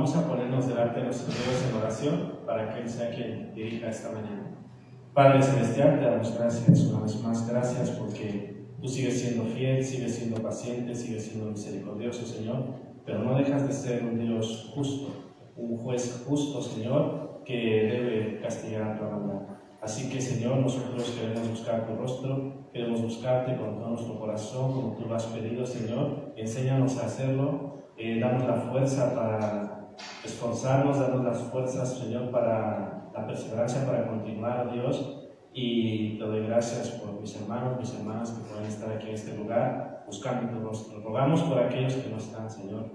vamos a ponernos delante de nuestro Dios en oración para que Él sea quien dirija esta mañana. Padre Celestial, te damos gracias una vez más. Gracias porque tú sigues siendo fiel, sigues siendo paciente, sigues siendo misericordioso, Señor, pero no dejas de ser un Dios justo, un juez justo, Señor, que debe castigar a tu maldad. Así que, Señor, nosotros queremos buscar tu rostro, queremos buscarte con todo nuestro corazón, como tú lo has pedido, Señor. Enséñanos a hacerlo, danos la fuerza para esforzarnos, danos las fuerzas, Señor, para la perseverancia, para continuar, Dios. Y te doy gracias por mis hermanos, mis hermanas que pueden estar aquí en este lugar, buscando tu rostro. Rogamos por aquellos que no están, Señor,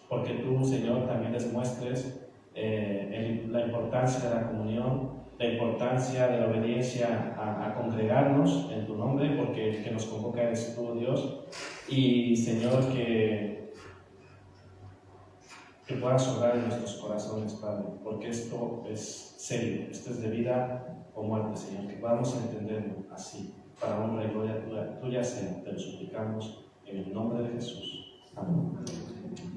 porque tú, Señor, también les muestres la importancia de la comunión, la importancia de la obediencia a congregarnos en tu nombre, porque el que nos convoca eres tú, Dios. Y, Señor, que puedas obrar en nuestros corazones, Padre, porque esto es serio, esto es de vida o muerte, Señor, que podamos entenderlo así, para honra y gloria tuya sea, te lo suplicamos en el nombre de Jesús. Amén.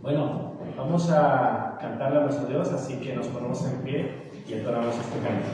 Bueno, vamos a cantarle a nuestro Dios, así que nos ponemos en pie y entonamos este canto.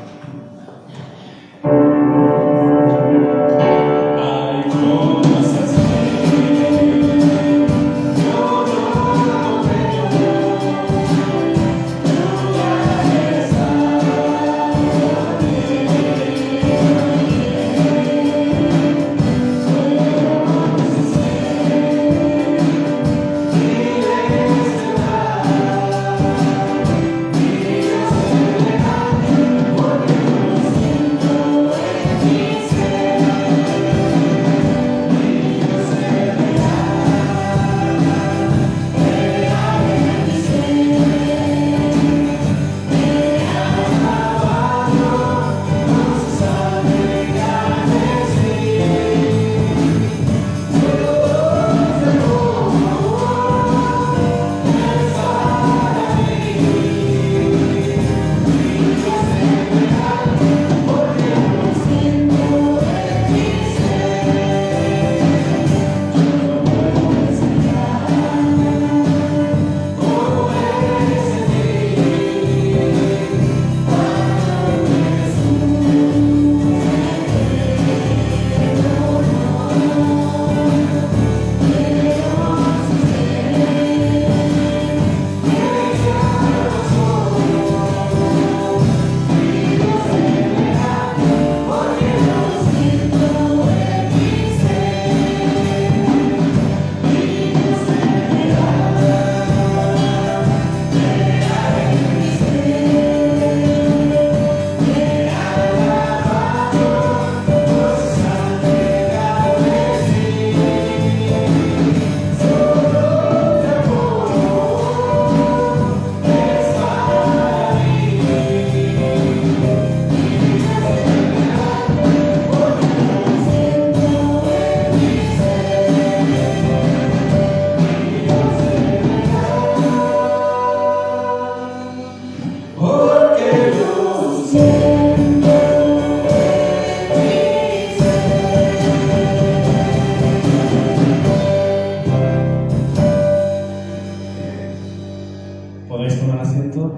¿Podéis tomar asiento?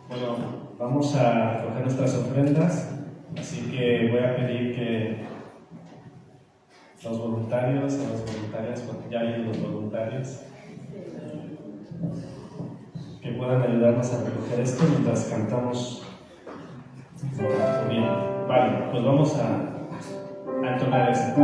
Bueno, vamos a recoger nuestras ofrendas, así que voy a pedir que los voluntarios o las voluntarias, porque ya hay los voluntarios, que puedan ayudarnos a recoger esto mientras cantamos. Bien, vale, pues vamos a entonar esto.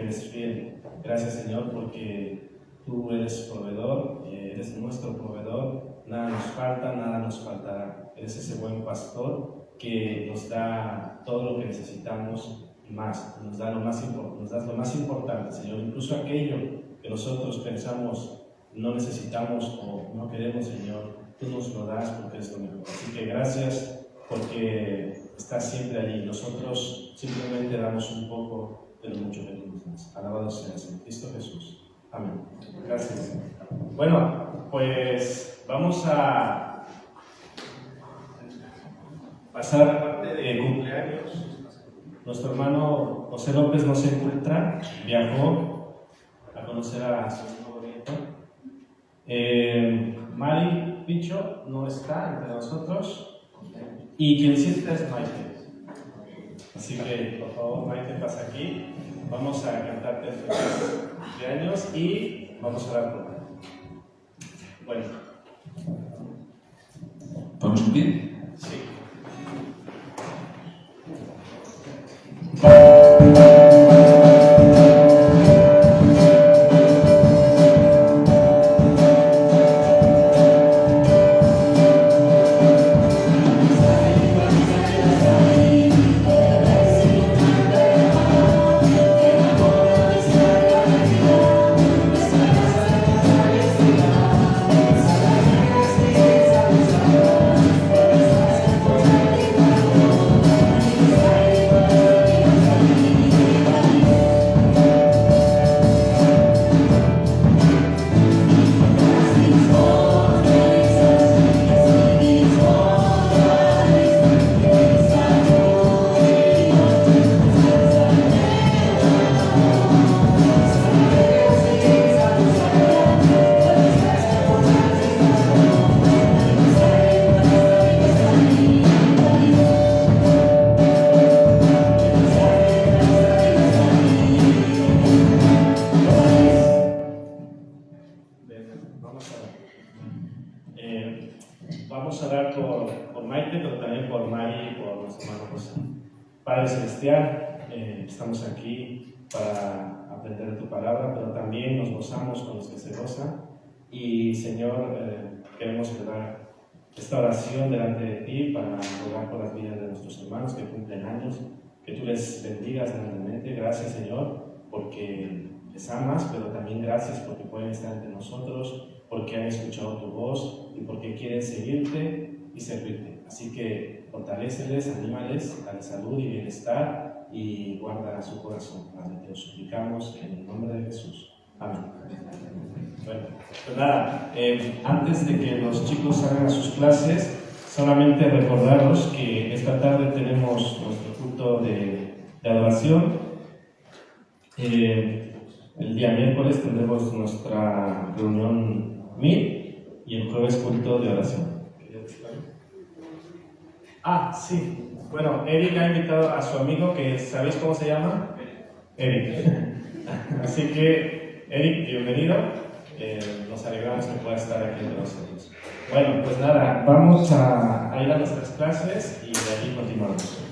porque eres fiel. Gracias, Señor, porque tú eres proveedor, eres nuestro proveedor. Nada nos falta, nada nos faltará. Eres ese buen pastor que nos da todo lo que necesitamos y más. Nos das lo más importante, Señor. Incluso aquello que nosotros pensamos no necesitamos o no queremos, Señor, tú nos lo das porque es lo mejor. Así que gracias porque estás siempre allí. Nosotros simplemente damos un poco de lo mucho que tú nos das. Alabado seas en Cristo Jesús. Amén. Gracias. Bueno, pues vamos a pasar a la parte de cumpleaños. Nuestro hermano José López no se encuentra, viajó a conocer a su nuevo nieto. Mari Picho no está entre nosotros y quien sí está es Maite. Así que, por favor, Maite, pasa aquí. Vamos a cantarte feliz cumpleaños y vamos a orar por ti. Bueno. ¿Vamos a pie? Sí. Vamos a orar por Maite, pero también por Mari y por nuestro hermano José. Padre Celestial, estamos aquí para aprender de tu palabra, pero también nos gozamos con los que se gozan. Y Señor, queremos elevar esta oración delante de ti para rogar por las vidas de nuestros hermanos que cumplen años, que tú les bendigas grandemente. Gracias, Señor, porque les amas, pero también gracias porque pueden estar entre nosotros, porque han escuchado tu voz y porque quieren seguirte y servirte. Así que fortaléceles, anímales, dale salud y bienestar y guarda su corazón. Padre, te lo suplicamos en el nombre de Jesús. Amén. Bueno, pues nada, antes de que los chicos salgan a sus clases, solamente recordaros que esta tarde tenemos nuestro culto de adoración. El día miércoles tendremos nuestra reunión MIT y el jueves culto de oración. Sí. Bueno, Eric ha invitado a su amigo que, ¿sabéis cómo se llama? Eric. Así que, Eric, bienvenido. Nos alegramos que pueda estar aquí entre nosotros. Bueno, pues nada, vamos a ir a nuestras clases y de allí continuamos.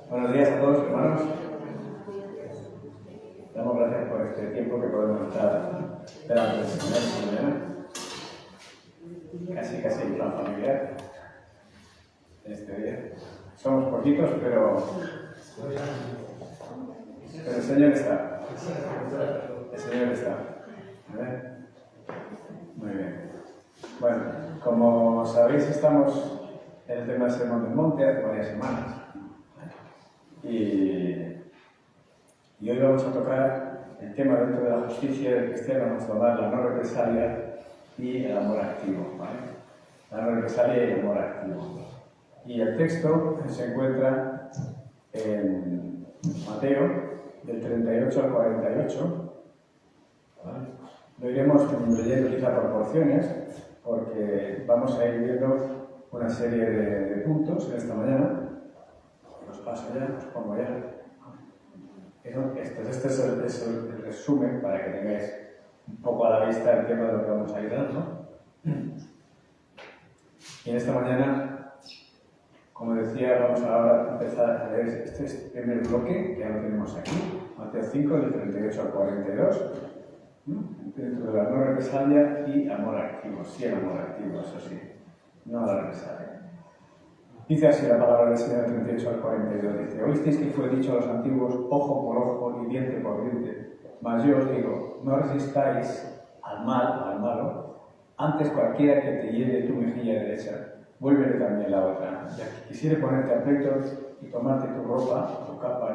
Buenos días a todos, hermanos. Damos gracias por este tiempo que podemos estar delante del Señor esta mañana. Casi en plan familiar. Este día. Somos poquitos, pero el Señor está. El Señor está. ¿Vale? Muy bien. Bueno, como sabéis, estamos en el tema del Sermón del Monte hace varias semanas. Y hoy vamos a tocar el tema dentro de la justicia del cristiano, vamos a tomar la no represalia y el amor activo, ¿vale? La no represalia y el amor activo. Y el texto se encuentra en Mateo, del 38 al 48, ¿vale? Lo iremos leyendo quizá por porciones, porque vamos a ir viendo una serie de puntos en esta mañana. Os paso ya, os pongo ya. Este es el resumen para que tengáis un poco a la vista el tema de lo que vamos a ir dando. Y en esta mañana, como decía, vamos ahora a empezar a leer este primer bloque, que ya lo tenemos aquí, Mateo 5, del 38 al 42, dentro de la no represalia y amor activo. Sí, el amor activo, eso sí, no la represalia. Dice así la palabra del Señor 38 al 42, dice: oísteis que fue dicho a los antiguos, ojo por ojo y diente por diente, mas yo os digo, no resistáis al malo, antes cualquiera que te hiere tu mejilla derecha, vuélvele también la otra, ya que quisiere ponerte a pleito y tomarte tu ropa, tu capa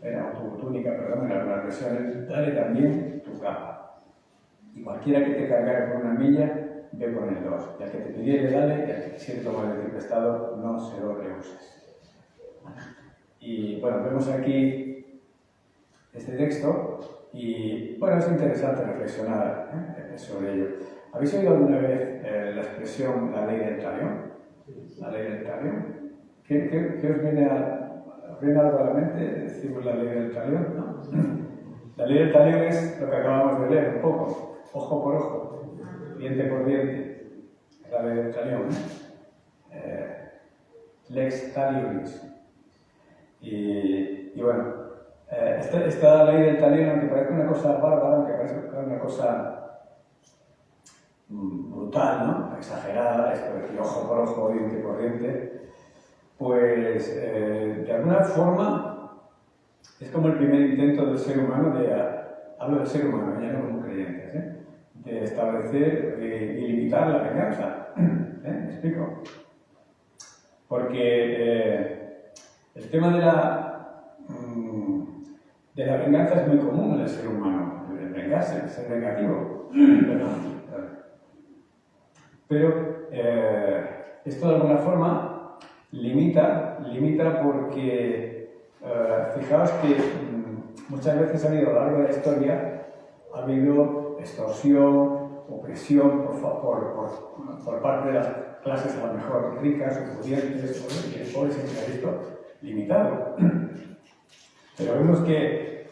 o tu túnica, perdón, en algunas versiones, dale también tu capa. Y cualquiera que te cargare por una milla, ve con el 2. Y al que te pidiere, dale, y al que quisiere tomar de ti prestado, no se lo rehuses. Y bueno, vemos aquí este texto y bueno, es interesante reflexionar sobre ello. ¿Habéis oído alguna vez la expresión la ley del talión? La ley del talión. ¿Qué os viene algo a la mente? Decimos la ley del talión, ¿no? La ley del talión es lo que acabamos de leer un poco, ojo por ojo, diente por diente, es la ley del talión, lex talionis. Y bueno, esta ley del talión, aunque parezca una cosa bárbara, aunque parezca una cosa brutal, ¿no? Exagerada, esto de decir ojo por ojo, diente por diente, pues de alguna forma es como el primer intento del ser humano hablo del ser humano, ya no como creyentes, de establecer y limitar la venganza. ¿Me explico? Porque el tema de la venganza es muy común en el ser humano, el vengarse, el ser vengativo. Pero esto de alguna forma limita porque fijaos que muchas veces ha habido a lo largo de la historia, ha habido extorsión, opresión por parte de las clases a lo mejor ricas o pudientes, y el pobre siempre ha visto limitado. Pero vemos que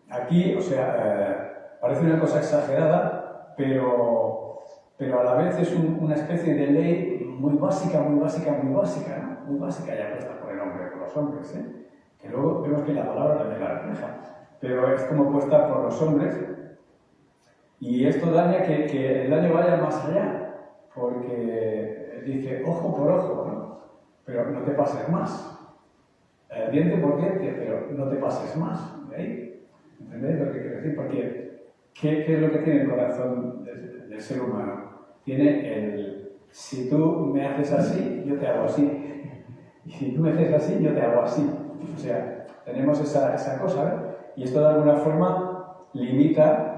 aquí, o sea, parece una cosa exagerada, pero a la vez es una especie de ley muy básica, ¿no? Muy básica ya puesta por el hombre, por los hombres, que luego vemos que la palabra también la refleja, pero es como puesta por los hombres, y esto daña que el daño vaya más allá, porque dice ojo por ojo, ¿no? Pero no te pases más, diente por diente, pero no te pases más, ¿de ahí? ¿Entendéis lo que quiero decir? Porque ¿qué es lo que tiene el corazón del ser humano? Tiene si tú me haces así, yo te hago así. Y si tú me haces así, yo te hago así. O sea, tenemos esa cosa, ¿eh? Y esto de alguna forma limita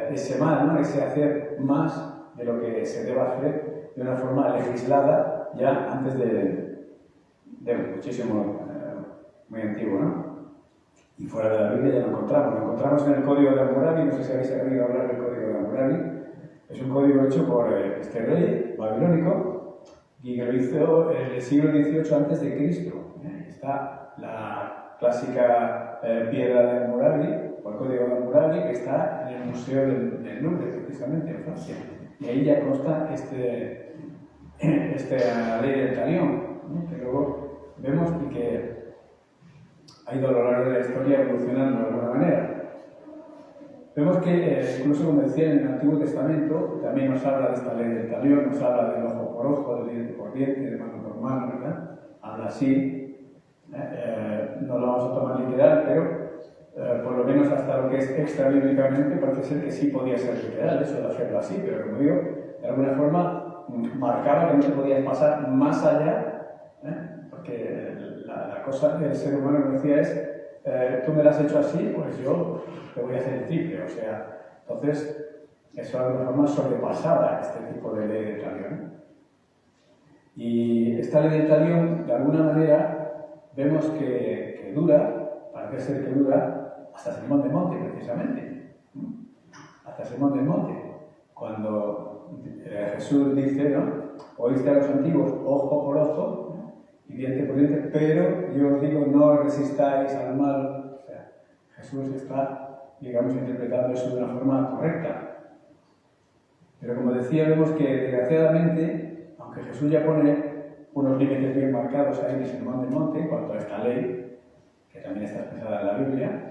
ese mal, ¿no? Ese hacer más de lo que se debe hacer de una forma legislada ya antes de muchísimo, muy antiguo, ¿no? Y fuera de la Biblia ya lo encontramos en el Código de Hammurabi. No sé si habéis oído hablar del Código de Hammurabi. Es un código hecho por este rey babilónico y que lo hizo en el siglo XVIII a.C. Está la clásica piedra de Hammurabi, o el Código de Hammurabi, que está en el Museo del Louvre, precisamente en Francia. Y ahí ya consta esta ley del talión. ¿no? Que luego vemos y que ha ido a lo largo de la historia evolucionando de alguna manera. Vemos que, incluso como decía en el Antiguo Testamento, también nos habla de esta ley del talión, nos habla del ojo por ojo, del diente por diente, de mano por mano, ¿verdad? Habla así, no lo vamos a tomar literal, pero por lo menos hasta lo que es extra bíblicamente parece ser que sí podía ser literal, eso de hacerlo así, pero como digo, de alguna forma marcaba que no te podías pasar más allá, porque la cosa del ser humano, como decía, es tú me lo has hecho así, pues yo te voy a hacer el triple, o sea, entonces eso de alguna forma sobrepasaba este tipo de ley de talión. Y esta ley de talión, de alguna manera, vemos que dura, parece ser que dura, hasta Sermón del Monte, precisamente. Hasta Sermón del Monte, cuando Jesús dice, ¿no? Oíste a los antiguos ojo por ojo, ¿no? Y diente por diente, pero yo os digo, no resistáis al mal. O sea, Jesús está, digamos, interpretando eso de una forma correcta. Pero como decía, vemos que desgraciadamente, aunque Jesús ya pone unos límites bien marcados ahí en el Sermón del Monte en cuanto a esta ley, que también está expresada en la Biblia,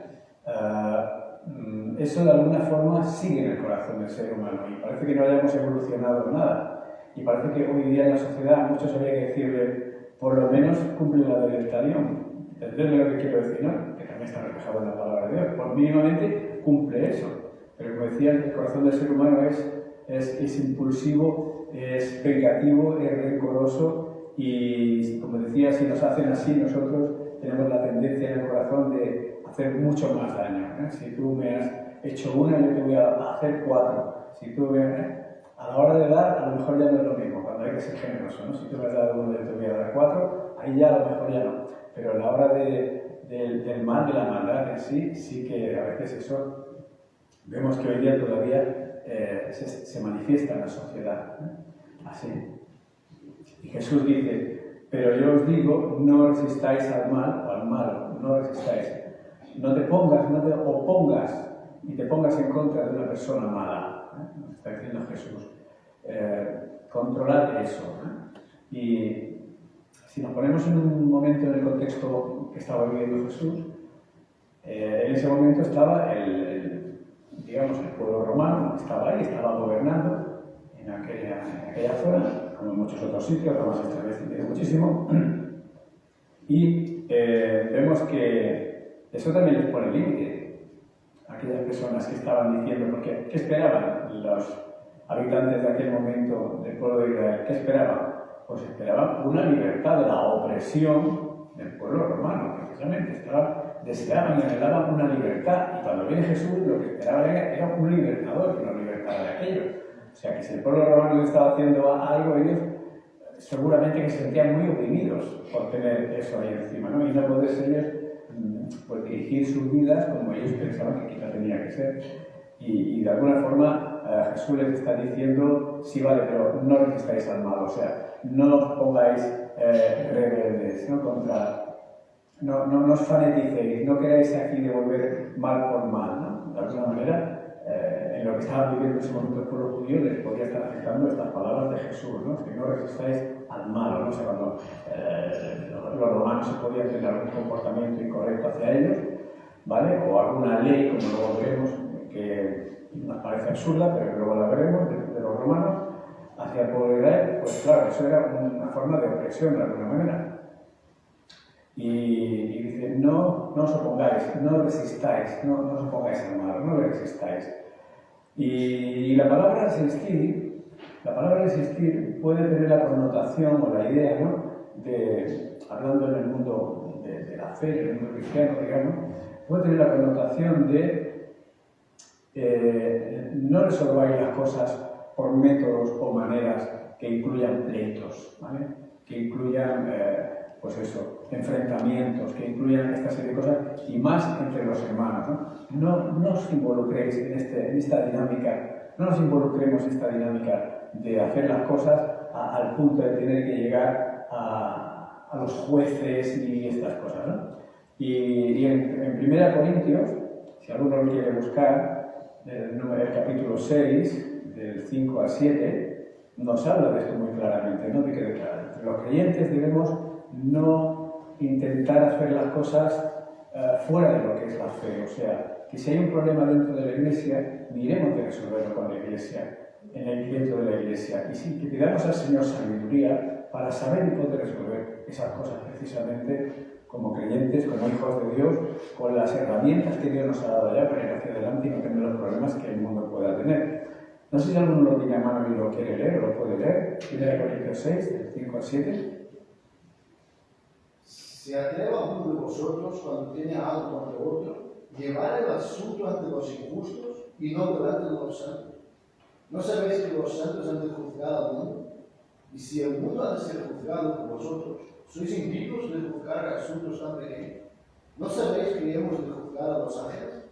eso de alguna forma sigue en el corazón del ser humano y parece que no hayamos evolucionado nada. Y parece que hoy día en la sociedad a muchos habría que decirle, por lo menos cumple la ley del talión. ¿Entendéis lo que quiero decir, no? Que también está reflejado en la palabra de Dios. Por mínimamente cumple eso. Pero como decía, el corazón del ser humano es impulsivo, es vengativo, es rencoroso y, como decía, si nos hacen así, nosotros tenemos la tendencia en el corazón de hacer mucho más daño. Si tú me has hecho una, yo te voy a hacer 4. Si tú a la hora de dar, a lo mejor ya no es lo mismo, cuando hay que ser generoso, ¿no? Si tú me has dado 1, yo te voy a dar 4, ahí ya a lo mejor ya no. Pero a la hora del mal, de la maldad en sí, sí que a veces eso vemos que hoy día todavía se manifiesta en la sociedad, así. Y Jesús dice, pero yo os digo, no resistáis al mal o al malo, no resistáis. No te opongas y te pongas en contra de una persona mala, nos está diciendo Jesús. Controlad eso. Y si nos ponemos en un momento en el contexto que estaba viviendo Jesús, en ese momento estaba digamos, el pueblo romano, estaba ahí, estaba gobernando en aquella zona, como en muchos otros sitios, Roma se establece muchísimo, y vemos que eso también les pone límite a aquellas personas que estaban diciendo, porque ¿qué esperaban los habitantes de aquel momento del pueblo de Israel? ¿Qué esperaban? Pues esperaban una libertad de la opresión del pueblo romano, precisamente. Deseaban y anhelaban una libertad, y cuando viene Jesús lo que esperaban era un libertador, que nos libertara de aquello. O sea, que si el pueblo romano le estaba haciendo algo, ellos seguramente que se sentían muy oprimidos por tener eso ahí encima, ¿no? Y no poder ellos pues, dirigir sus vidas como ellos pensaban que quizá tenía que ser. Y de alguna forma Jesús les está diciendo, sí vale, pero no resistáis al mal, o sea, no os pongáis rebeldes, ¿no? No os faneticéis, no queráis aquí devolver mal por mal, ¿no? De alguna manera, en lo que estaban viviendo en ese momento el pueblo judío les podía estar afectando estas palabras de Jesús, ¿no? Que no resistáis al mal, ¿no? O sea, cuando los romanos se podían tener algún comportamiento incorrecto hacia ellos, ¿vale? O alguna ley, como luego veremos, que nos parece absurda, pero luego la veremos, de los romanos, hacia el pueblo de Israel, pues claro, eso era una forma de opresión de alguna manera. Y dice, no os opongáis, no resistáis, no os opongáis al mal, no le resistáis. Y la palabra resistir puede tener la connotación o la idea, ¿no? Hablando en el mundo de la fe, en el mundo cristiano, digamos, puede tener la connotación de no resolváis las cosas por métodos o maneras que incluyan pleitos, ¿vale? Que incluyan, pues eso, enfrentamientos, que incluyan esta serie de cosas, y más entre los hermanos, ¿no? No os involucréis en esta dinámica, no nos involucremos en esta dinámica de hacer las cosas al punto de tener que llegar a los jueces y estas cosas, ¿no? Y en 1 Corintios, si alguno lo quiere buscar, el capítulo 6, del 5 al 7, nos habla de esto muy claramente, ¿no? De que los creyentes debemos no intentar hacer las cosas fuera de lo que es la fe. O sea, que si hay un problema dentro de la Iglesia, miremos de resolverlo con la Iglesia, dentro de la Iglesia. Y sí, que pidamos al Señor sabiduría para saber y poder resolver esas cosas precisamente como creyentes, como hijos de Dios, con las herramientas que Dios nos ha dado ya para ir hacia adelante y no tener los problemas que el mundo pueda tener. No sé si alguno lo tiene a mano y lo quiere leer o lo puede leer. 1 Corintios 6, del 5 al 7. Se atreva a uno de vosotros cuando tiene algo contra otro, llevar el asunto ante los injustos y no delante de los santos. ¿No sabéis que los santos han de juzgar al mundo? Y si el mundo ha de ser juzgado por vosotros, ¿sois indignos de juzgar asuntos tan pequeños? ¿No sabéis que hemos de juzgar a los ángeles?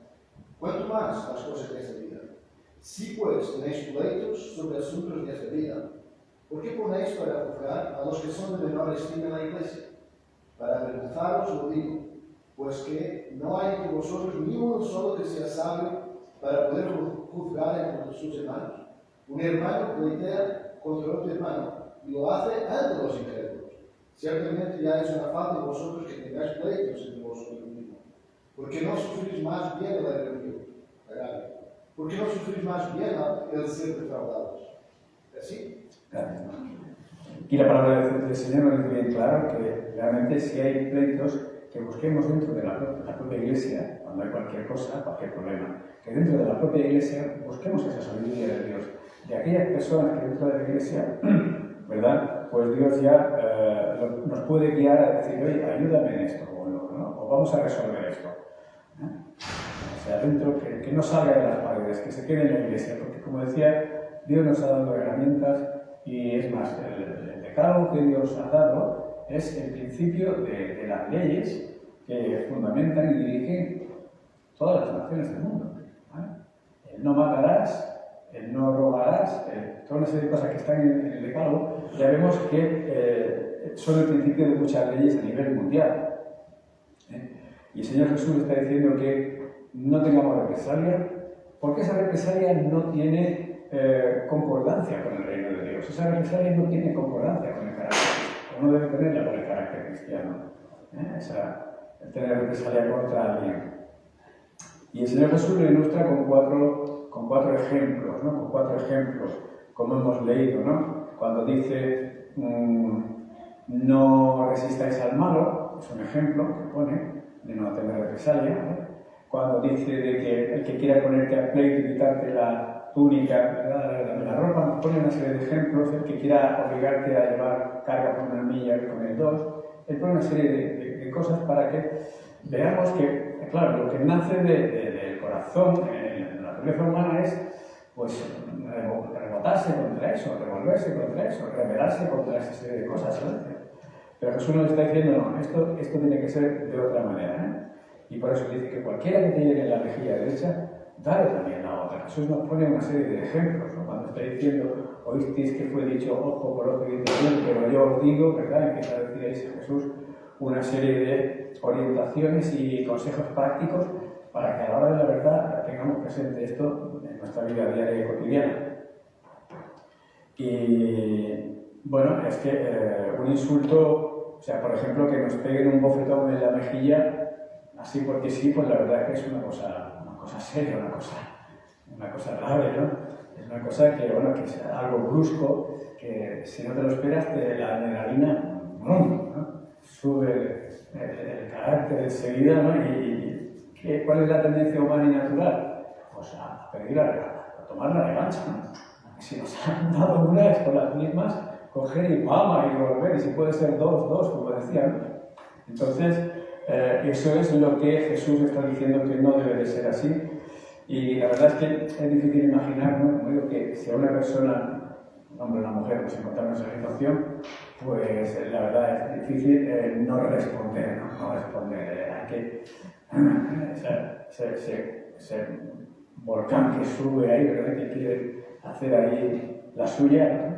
¿Cuánto más las cosas de esta vida? Si pues tenéis pleitos sobre asuntos de esta vida, ¿por qué ponéis para juzgar a los que son de menor estima en la iglesia? Para avergonzaros lo digo, pues que no hay entre vosotros ni uno solo que sea sabio para poder juzgar entre sus hermanos. Un hermano pleitea contra otro hermano y lo hace ante los incrédulos. Ciertamente ya es una falta de vosotros que tengáis pleitos entre vosotros mismos, porque no sufrís más bien el agravio, porque no sufrís más bien el ser defraudados. ¿Así? Gracias. Aquí la palabra del Señor nos dice bien claro que realmente si hay pleitos, que busquemos dentro de la propia Iglesia, cuando hay cualquier cosa, cualquier problema, que dentro de la propia Iglesia busquemos esa sabiduría de Dios. De aquellas personas que dentro de la Iglesia, ¿verdad? Pues Dios ya nos puede guiar a decir, oye, ayúdame en esto, o vamos a resolver esto. O sea, dentro, que no salga de las paredes, que se quede en la Iglesia, porque como decía, Dios nos ha dado herramientas y es más, el decálogo que Dios ha dado es el principio de las leyes que fundamentan y dirigen todas las naciones del mundo. ¿Vale? El no matarás, el no robarás, toda una serie de cosas que están en el decálogo, ya vemos que son el principio de muchas leyes a nivel mundial. Y el Señor Jesús está diciendo que no tengamos represalia, porque esa represalia no tiene concordancia con el reino de Dios. Esa represalia no tiene concordancia con el carácter, o no debe tenerla con el carácter cristiano. El tener represalia contra alguien. Y el Señor Jesús lo ilustra con cuatro ejemplos, ¿no? Con 4 ejemplos, como hemos leído, ¿no? Cuando dice no resistáis al malo, es un ejemplo que pone de no tener represalia, ¿no? Cuando dice de que el que quiera ponerte a pleito y quitarte la túnica, la ropa, nos pone una serie de ejemplos, el que quiera obligarte a llevar carga por 1 milla y con el 2, él pone una serie de cosas para que veamos que, claro, lo que nace del corazón en la naturaleza humana es, pues, rebotarse contra eso, revolverse contra eso, rebelarse contra esa serie de cosas, ¿sabes? Pero Jesús nos está diciendo, no, esto tiene que ser de otra manera, ¿eh? Y por eso dice que cualquiera que te llegue en la mejilla derecha, dale también la otra. Jesús nos pone una serie de ejemplos, ¿no? Cuando está diciendo, oísteis que fue dicho ojo por ojo y diente por diente, pero yo os digo, ¿verdad? Empieza a decir ahí Jesús una serie de orientaciones y consejos prácticos para que a la hora de la verdad tengamos presente esto en nuestra vida diaria y cotidiana. Y bueno, es que un insulto, o sea, por ejemplo, que nos peguen un bofetón en la mejilla, así porque sí, pues la verdad es que es una cosa seria, una cosa grave, ¿no? Es una cosa que, bueno, que es algo brusco, que si no te lo esperas, la adrenalina, ¿no? Sube el carácter enseguida, ¿no? ¿Y cuál es la tendencia humana y natural? Pues a pedir a tomar la revancha, ¿no? Si nos han dado una es con las mismas, coger y vamos y volver, y si puede ser dos, como decían, ¿no? Entonces, eso es lo que Jesús está diciendo que no debe de ser así. Y la verdad es que es difícil imaginar, ¿no? Como digo, que si a una persona, un hombre o una mujer, nos encontramos en esa situación, pues la verdad es difícil no responder, ¿no? No responder. Hay que ese volcán que sube ahí, ¿verdad? Que quiere hacer ahí la suya, ¿no?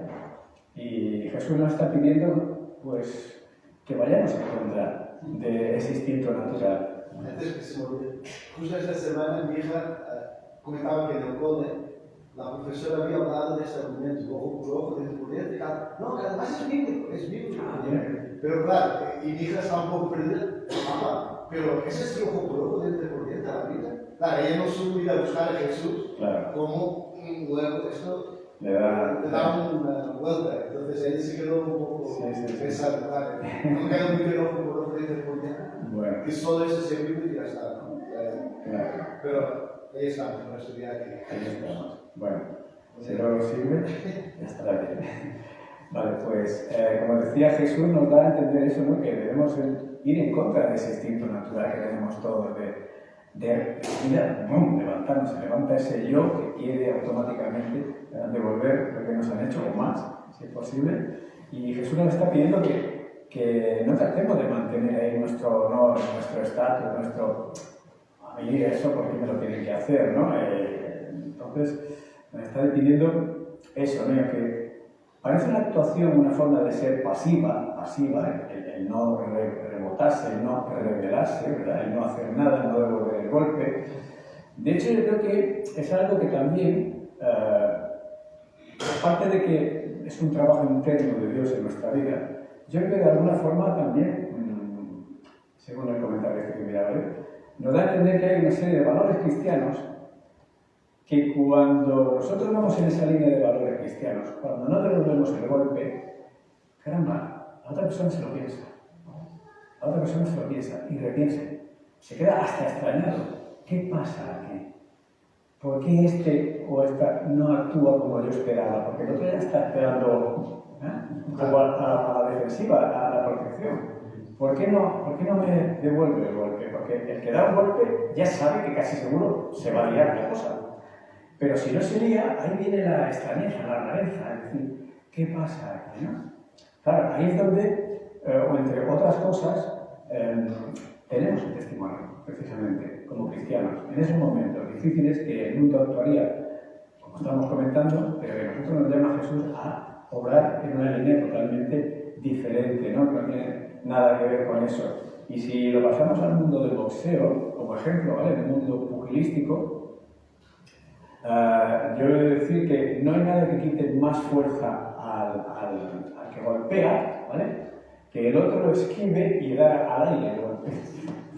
Y Jesús nos está pidiendo, pues, que vayamos en contra de ese instinto natural. Antes que se me olvide, justo esta semana mi hija comentaba que en el cole la profesora había hablado de este argumento, ojo por ojo, diente por diente, no, que además es bíblico. Pero claro, y mi hija está un poco perdida, mamá, pero ese es el ojo por ojo del 30% de la vida. Claro, ella no supo ir a buscar a Jesús, Claro. como luego esto Le da una vuelta. Entonces ella se quedó un poco pensando, vale, no queda muy bien ojo por ojo del 30%, bueno, y solo eso se vive y ya está, ¿no? claro. Pero ahí estamos, con nuestro día aquí. Ahí estamos. Bueno, si no sirve, ya estará bien. Vale, pues como decía, Jesús nos da a entender eso, ¿no? Que debemos ir en contra de ese instinto natural que tenemos todos de mira, ¡bum!, levantarnos, se levanta ese yo que quiere automáticamente devolver lo que nos han hecho o más, si es posible. Y Jesús nos está pidiendo que no tratemos de mantener ahí nuestro honor, nuestro estatus, nuestro... A mí eso, porque me lo tienen que hacer, ¿no? Entonces, nos está pidiendo eso, ¿no? Que parece una actuación, una forma de ser pasiva, el no rebotarse, el no rebelarse, ¿verdad? El no hacer nada, el no devolver el golpe. De hecho, yo creo que es algo que también, aparte de que es un trabajo interno de Dios en nuestra vida, yo creo que de alguna forma también, según el comentario que voy a ver, nos da a entender que hay una serie de valores cristianos que cuando nosotros vamos en esa línea de valores cristianos, cuando no devolvemos el golpe, caramba, la otra persona se lo piensa. La otra persona se lo piensa y repiensa. Se queda hasta extrañado. ¿Qué pasa aquí? ¿Por qué este o esta no actúa como yo esperaba? Porque el otro ya está esperando un poco a la defensiva, a la protección. ¿Por qué no me devuelve el golpe? Porque el que da un golpe ya sabe que casi seguro se va a liar la cosa. Pero si no se lía, ahí viene la extrañeza, la rareza, es decir, ¿qué pasa aquí, no? Claro, ahí es donde, o entre otras cosas, tenemos un testimonio, precisamente, como cristianos. En esos momentos difíciles que el mundo actuaría, como estábamos comentando, pero que nosotros nos llama Jesús a obrar en una línea totalmente diferente, ¿no? Que no tiene nada que ver con eso. Y si lo pasamos al mundo del boxeo, como ejemplo, ¿vale? En el mundo pugilístico, yo he de decir que no hay nada que quite más fuerza al que golpea, ¿vale? Que el otro lo esquive y da al aire el golpe.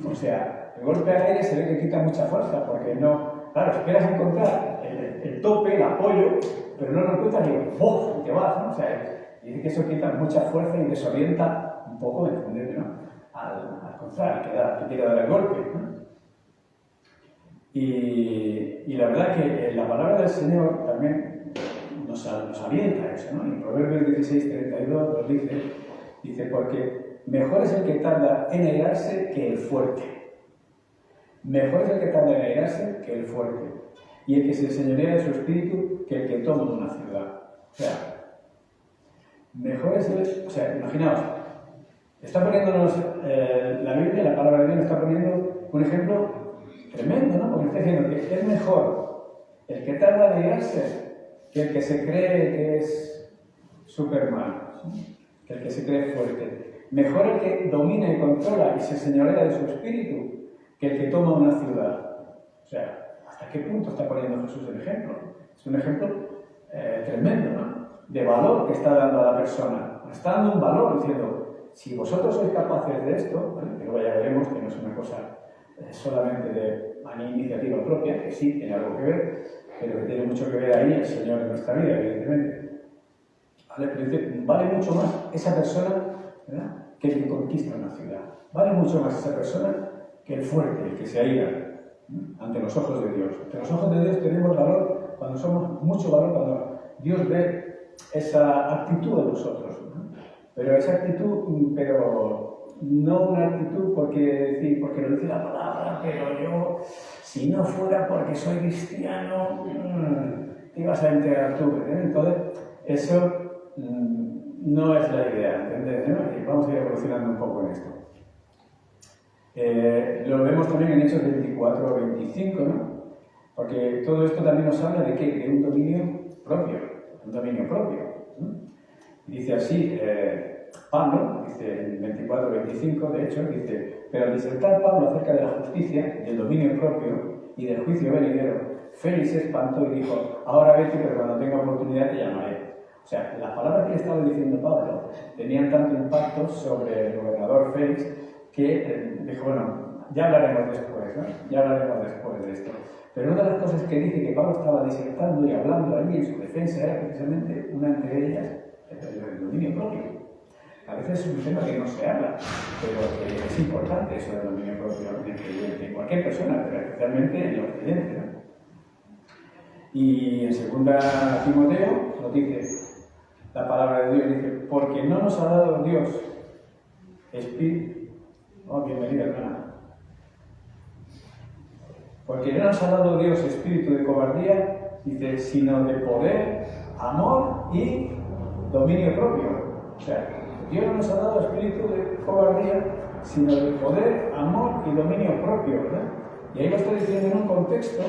O sea, el golpe al aire se ve que quita mucha fuerza, porque no... Claro, esperas encontrar el tope, el apoyo, pero no lo encuentras y ¡bof!, y te vas, ¿no? O sea, dice que eso quita mucha fuerza y desorienta un poco, ¿no? Al contrario, que quiere dar el golpe, ¿no? Y la verdad que la palabra del Señor también nos avienta eso, ¿no? En Proverbios 16:32 nos dice, porque mejor es el que tarda en airarse que el fuerte. Mejor es el que tarda en airarse que el fuerte. Y el que se enseñorea de su espíritu que el que toma una ciudad. O sea, mejor es el... O sea, imaginaos, está poniéndonos la Biblia, la palabra de Dios, nos está poniendo un ejemplo tremendo, ¿no? Porque está diciendo que es mejor el que tarda en airarse que el que se cree que es Superman, ¿sí? Que el que se cree fuerte. Mejor el que domina y controla y se señorea de su espíritu que el que toma una ciudad. O sea, ¿hasta qué punto está poniendo Jesús el ejemplo? Es un ejemplo tremendo, ¿no? De valor que está dando a la persona. Está dando un valor diciendo, si vosotros sois capaces de esto, ¿vale? Que luego ya veremos que no es una cosa solamente de iniciativa propia, que sí tiene algo que ver, pero que tiene mucho que ver ahí el Señor en nuestra vida, evidentemente. ¿Vale? Pero dice, vale mucho más esa persona, ¿verdad?, que el que conquista una ciudad. Vale mucho más esa persona que el fuerte, el que se aira ante los ojos de Dios. Ante los ojos de Dios tenemos valor cuando somos mucho valor, cuando Dios ve esa actitud de nosotros, ¿no? Pero esa actitud, pero no una actitud porque lo dice la palabra, pero yo, si no fuera porque soy cristiano, te ibas a enterar tú, ¿eh? Entonces, eso no es la idea, ¿entendés? ¿No? Y vamos a ir evolucionando un poco en esto. Lo vemos también en Hechos 24-25, ¿no? Porque todo esto también nos habla de ¿qué? De un dominio propio, ¿no? Dice así, Pablo, dice en 24-25, de hecho, dice, pero al disertar Pablo acerca de la justicia, del dominio propio y del juicio venidero, Félix se espantó y dijo, ahora vete, pero cuando tenga oportunidad te llamaré. O sea, las palabras que le estaba diciendo Pablo tenían tanto impacto sobre el gobernador Félix que dijo, bueno, ya hablaremos después, ¿no? Ya hablaremos después de esto. Pero una de las cosas que dice que Pablo estaba disertando y hablando allí en su defensa era precisamente una entre ellas, el dominio propio. A veces es un tema que no se habla, pero que es importante eso del dominio propio del creyente, en cualquier persona, pero especialmente en los creyentes, ¿no? Y en 2 Timoteo nos dice la palabra de Dios, dice, porque no nos ha dado Dios espíritu. Oh, bienvenida, hermana. Porque no nos ha dado Dios espíritu de cobardía, dice, sino de poder, amor y dominio propio. O sea, Dios no nos ha dado espíritu de cobardía, sino de poder, amor y dominio propio, ¿verdad? Y ahí lo está diciendo en un contexto,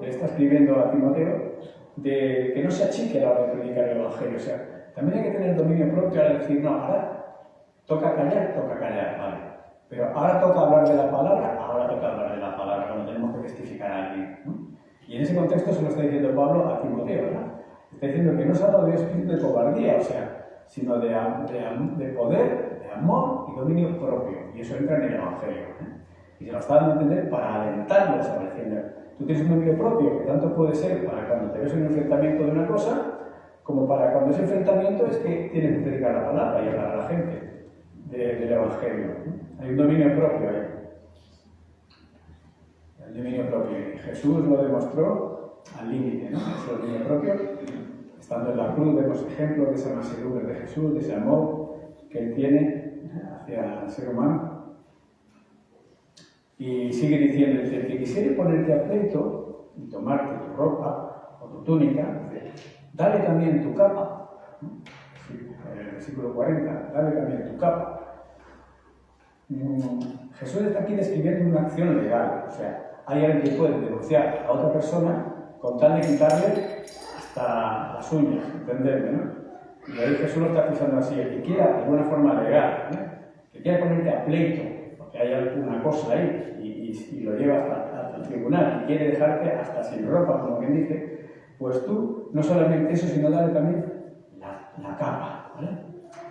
que está escribiendo a Timoteo, de que no se achique a la hora de predicar el Evangelio. O sea, también hay que tener dominio propio al decir, no, ahora toca callar, vale. Pero ahora toca hablar de la palabra, ahora toca hablar de la palabra, cuando tenemos que testificar a alguien, ¿no? Y en ese contexto se lo está diciendo Pablo a Timoteo, ¿verdad? Está diciendo que no se ha dado de espíritu de cobardía, o sea, sino de poder, de amor y dominio propio. Y eso entra en el Evangelio, ¿eh? Y se lo está dando a entender para alentarlos a decir, tú tienes un dominio propio, que tanto puede ser para cuando te ves en un enfrentamiento de una cosa, como para cuando ese enfrentamiento es que tienes que predicar la palabra y hablar a la gente del Evangelio. Hay un dominio propio ahí. El dominio propio. Y Jesús lo demostró al límite, ¿no? Ese dominio propio. Estando en la cruz vemos ejemplos de esa mansedumbre de Jesús, de ese amor que Él tiene hacia el ser humano. Y sigue diciendo, dice, el que quisiere ponerte a pleito y tomarte tu ropa o tu túnica, dice, dale también tu capa. En el versículo 40, dale también tu capa. Jesús está aquí describiendo una acción legal, o sea, hay alguien que puede denunciar a otra persona con tal de quitarle hasta las uñas, ¿entenderme, no? Y ahí Jesús lo está pisando así, el que quiera de alguna forma legal, ¿no? Que quiera ponerte a pleito, porque hay alguna cosa ahí, y lo lleva hasta el tribunal, y quiere dejarte hasta sin ropa, como quien dice, pues tú, no solamente eso, sino darle también la capa, ¿vale?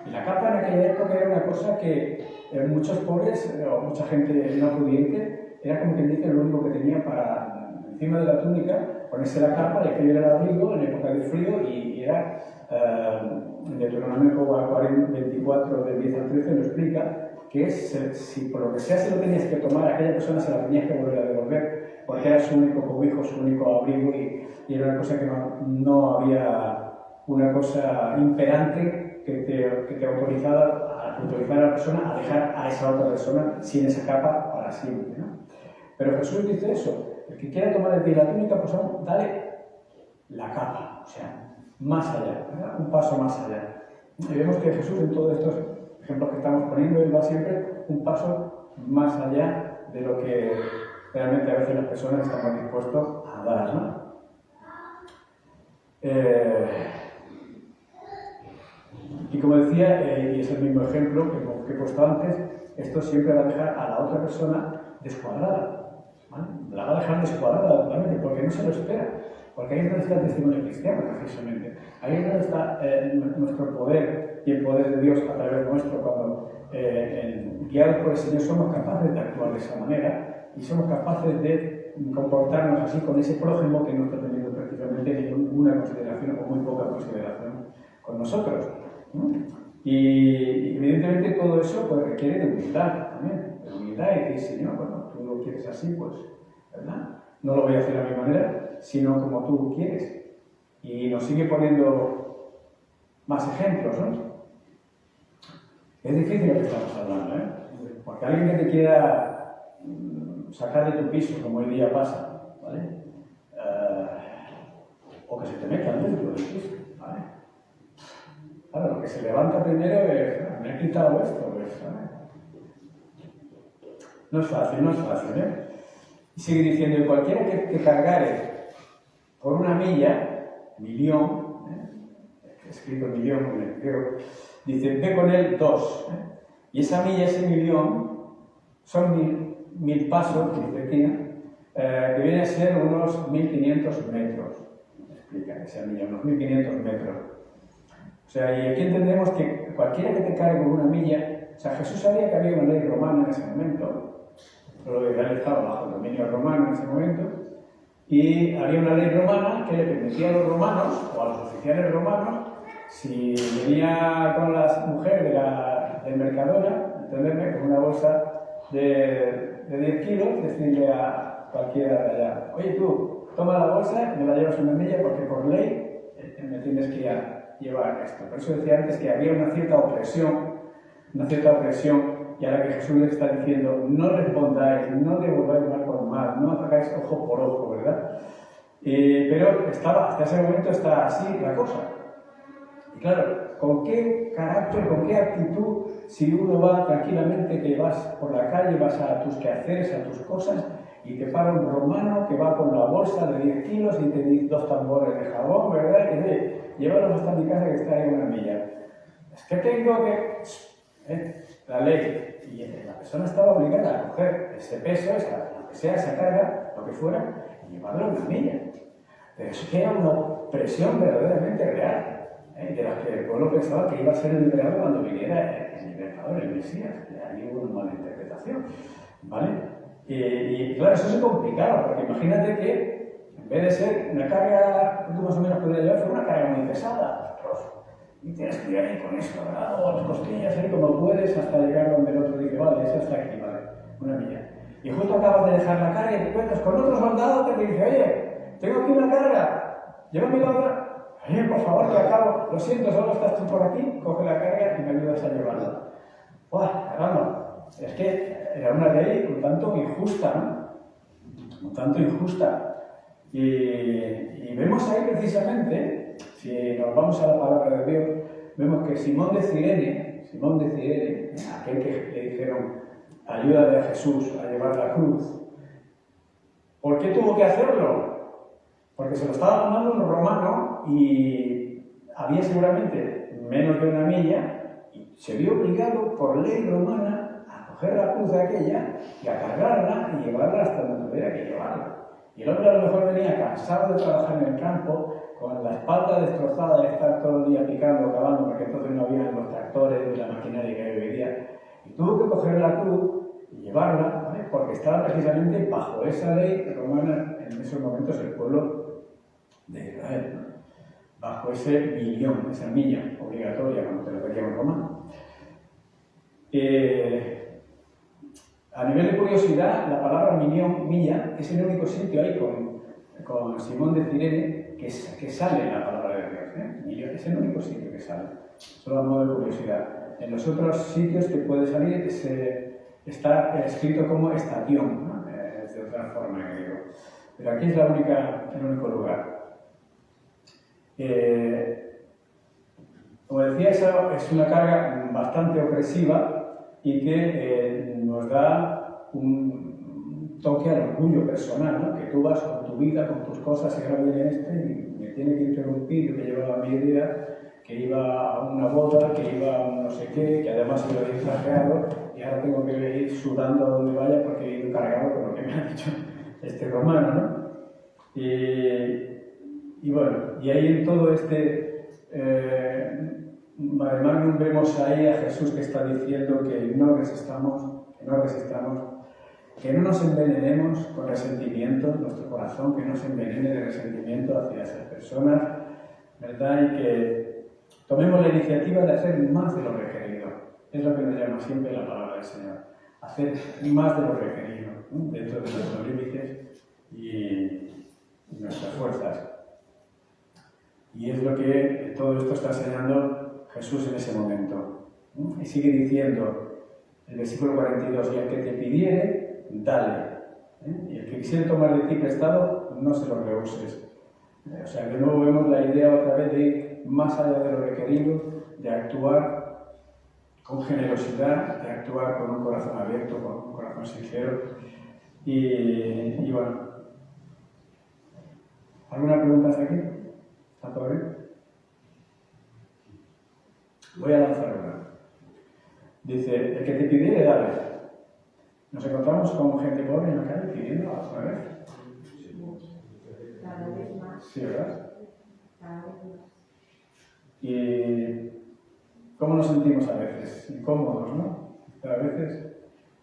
Y la capa en aquella época era una cosa que muchos pobres, o mucha gente no pudiente, era como quien dice lo único que tenía para, encima de la túnica, ponerse la capa, le escribir el abrigo en época de frío, y era, en Deuteronomio 24, del 10 al 13, lo explica, que si por lo que sea se lo tenías que tomar, aquella persona se la tenías que volver a devolver, porque era su único cobijo, su único abrigo, y era una cosa que no había una cosa imperante que te autorizara a la persona a dejar a esa otra persona sin esa capa para siempre, ¿no? Pero Jesús dice eso, el que quiera tomar de ti la túnica, pues dale la capa, o sea, más allá, ¿verdad? Un paso más allá. Y vemos que Jesús en todos estos ejemplos que estamos poniendo, Él va siempre un paso más allá de lo que realmente a veces las personas estamos dispuestos a dar, ¿no? Y como decía, y es el mismo ejemplo que he puesto antes, esto siempre va a dejar a la otra persona descuadrada, ¿vale? La va a dejar descuadrada totalmente porque no se lo espera, porque ahí es donde está el testimonio cristiano, precisamente. Ahí es donde está nuestro poder y el poder de Dios a través nuestro, cuando guiados por el Señor somos capaces de actuar de esa manera y somos capaces de comportarnos así con ese prójimo que no está teniendo prácticamente ninguna consideración o muy poca consideración con nosotros, ¿no? Y evidentemente todo eso pues, requiere de humildad también, de humildad y decir, Señor, bueno, tú lo quieres así, pues, ¿verdad? No lo voy a hacer a mi manera, sino como tú quieres. Y nos sigue poniendo más ejemplos, ¿no? Es difícil lo que estamos hablando, ¿eh? Porque alguien que te quiera sacar de tu piso, como hoy día pasa, ¿vale? O que se te meta dentro del piso, ¿vale? Claro, lo que se levanta primero es, me ha quitado esto, pues, ¿vale? No es fácil, ¿eh? Y sigue diciendo, y cualquiera que cargare por una milla, millón, escrito millón en el griego, dice, ve con él 2, y esa milla, ese millón, son mil pasos, dice aquí, que viene a ser unos 1500 metros. significa esa milla, unos 1500 metros. O sea, y aquí entendemos que cualquiera que te cargue con una milla, o sea, Jesús sabía que había una ley romana en ese momento, pero Israel estaba bajo el dominio romano en ese momento, y había una ley romana que le permitía a los romanos, o a los oficiales romanos, si venía con las mujeres del Mercadona, entenderme, con una bolsa de 10 kilos, decirle a cualquiera de allá, oye tú, toma la bolsa, me la llevas una milla porque por ley me tienes que llevar esto. Por eso decía antes que había una cierta opresión, y ahora que Jesús le está diciendo, no respondáis, no devolváis mal por mal, no hagáis ojo por ojo, ¿verdad? Pero hasta ese momento está así la cosa. Y claro, ¿con qué carácter, con qué actitud, si uno va tranquilamente, que vas por la calle, vas a tus quehaceres, a tus cosas, y te para un romano que va con la bolsa de 10 kilos y te dice 2 tambores de jabón, ¿verdad? Y dice, llévalos hasta mi casa que está ahí una milla. Es que tengo que... La ley. Y la persona estaba obligada a coger ese peso, lo que sea, esa carga, lo que fuera, y llevarlo a una milla. Pero eso que era una presión verdaderamente real. De la que el pueblo pensaba que iba a ser liberado cuando viniera el libertador, el Mesías. Ahí hubo una mala interpretación, ¿vale? Y claro, eso es complicado, porque imagínate que en vez de ser una carga que tú más o menos podrías llevar, fue una carga muy pesada. Y tienes que ir ahí con eso, ¿verdad? O las costillas ahí como puedes hasta llegar donde el otro dice, vale, eso hasta aquí, vale, una milla. Y justo acabas de dejar la carga y te encuentras con otro soldado que te dice, oye, tengo aquí una carga, llévame la otra. Oye, por favor, que acabo. Lo siento, solo estás tú por aquí, coge la carga y me ayudas a llevarla. ¡Buah, caramba! Es que era una ley un tanto injusta, ¿no? Un tanto injusta. Y vemos ahí precisamente, si nos vamos a la palabra de Dios, vemos que Simón de Cirene, aquel que le dijeron, ayúdale a Jesús a llevar la cruz, ¿por qué tuvo que hacerlo? Porque se lo estaba mandando un romano y había seguramente menos de una milla y se vio obligado por ley romana a coger la cruz de aquella y a cargarla y llevarla hasta donde tuviera que llevarla. Y el hombre a lo mejor venía cansado de trabajar en el campo, con la espalda destrozada de estar todo el día picando, cavando, porque entonces no había los tractores ni la maquinaria que hay hoy día. Y tuvo que coger la cruz y llevarla, ¿vale? Porque estaba precisamente bajo esa ley romana en esos momentos el pueblo de Israel, ¿no? Bajo ese millón, esa milla obligatoria, como te lo pedía un romano. A nivel de curiosidad, la palabra milla, es el único sitio ahí con Simón de Cirene que sale en la palabra de Dios. Millón, es el único sitio que sale, solo a modo de curiosidad. En los otros sitios que puede salir está escrito como estación, ¿no? De otra forma en griego. Pero aquí es el único lugar. Como decía, esa es una carga bastante opresiva y que nos da un toque al orgullo personal, ¿no? Que tú vas con tu vida, con tus cosas, y ahora viene y me tiene que interrumpir, yo que llevaba mi idea, que iba a una boda, que iba a un no sé qué, que además iba bien trajeado, y ahora tengo que ir sudando a donde vaya porque he ido cargado con lo que me ha dicho este romano, ¿no? Y bueno, y ahí en todo este mare magnum vemos ahí a Jesús que está diciendo que no resistamos, que no nos envenenemos con resentimiento, nuestro corazón, que no se envenene de resentimiento hacia esas personas, ¿verdad? Y que tomemos la iniciativa de hacer más de lo requerido. Es lo que nos llama siempre la palabra del Señor. Hacer más de lo requerido, ¿no? Dentro de nuestros límites y nuestras fuerzas. Y es lo que todo esto está enseñando Jesús en ese momento. Y sigue diciendo, el versículo 42, y el que te pidiere, dale. Y el que quisiera tomar de ti prestado, no se lo rehuses. O sea, de nuevo vemos la idea otra vez de ir más allá de lo requerido, de actuar con generosidad, de actuar con un corazón abierto, con un corazón sincero. Y bueno, ¿alguna pregunta hasta aquí? ¿Está todo bien? Voy a lanzar una. Dice, el que te pidiere, dale. ¿Nos encontramos con gente pobre en la calle pidiendo alguna vez? Cada vez más. Sí, ¿verdad? Y cómo nos sentimos a veces, incómodos, ¿no?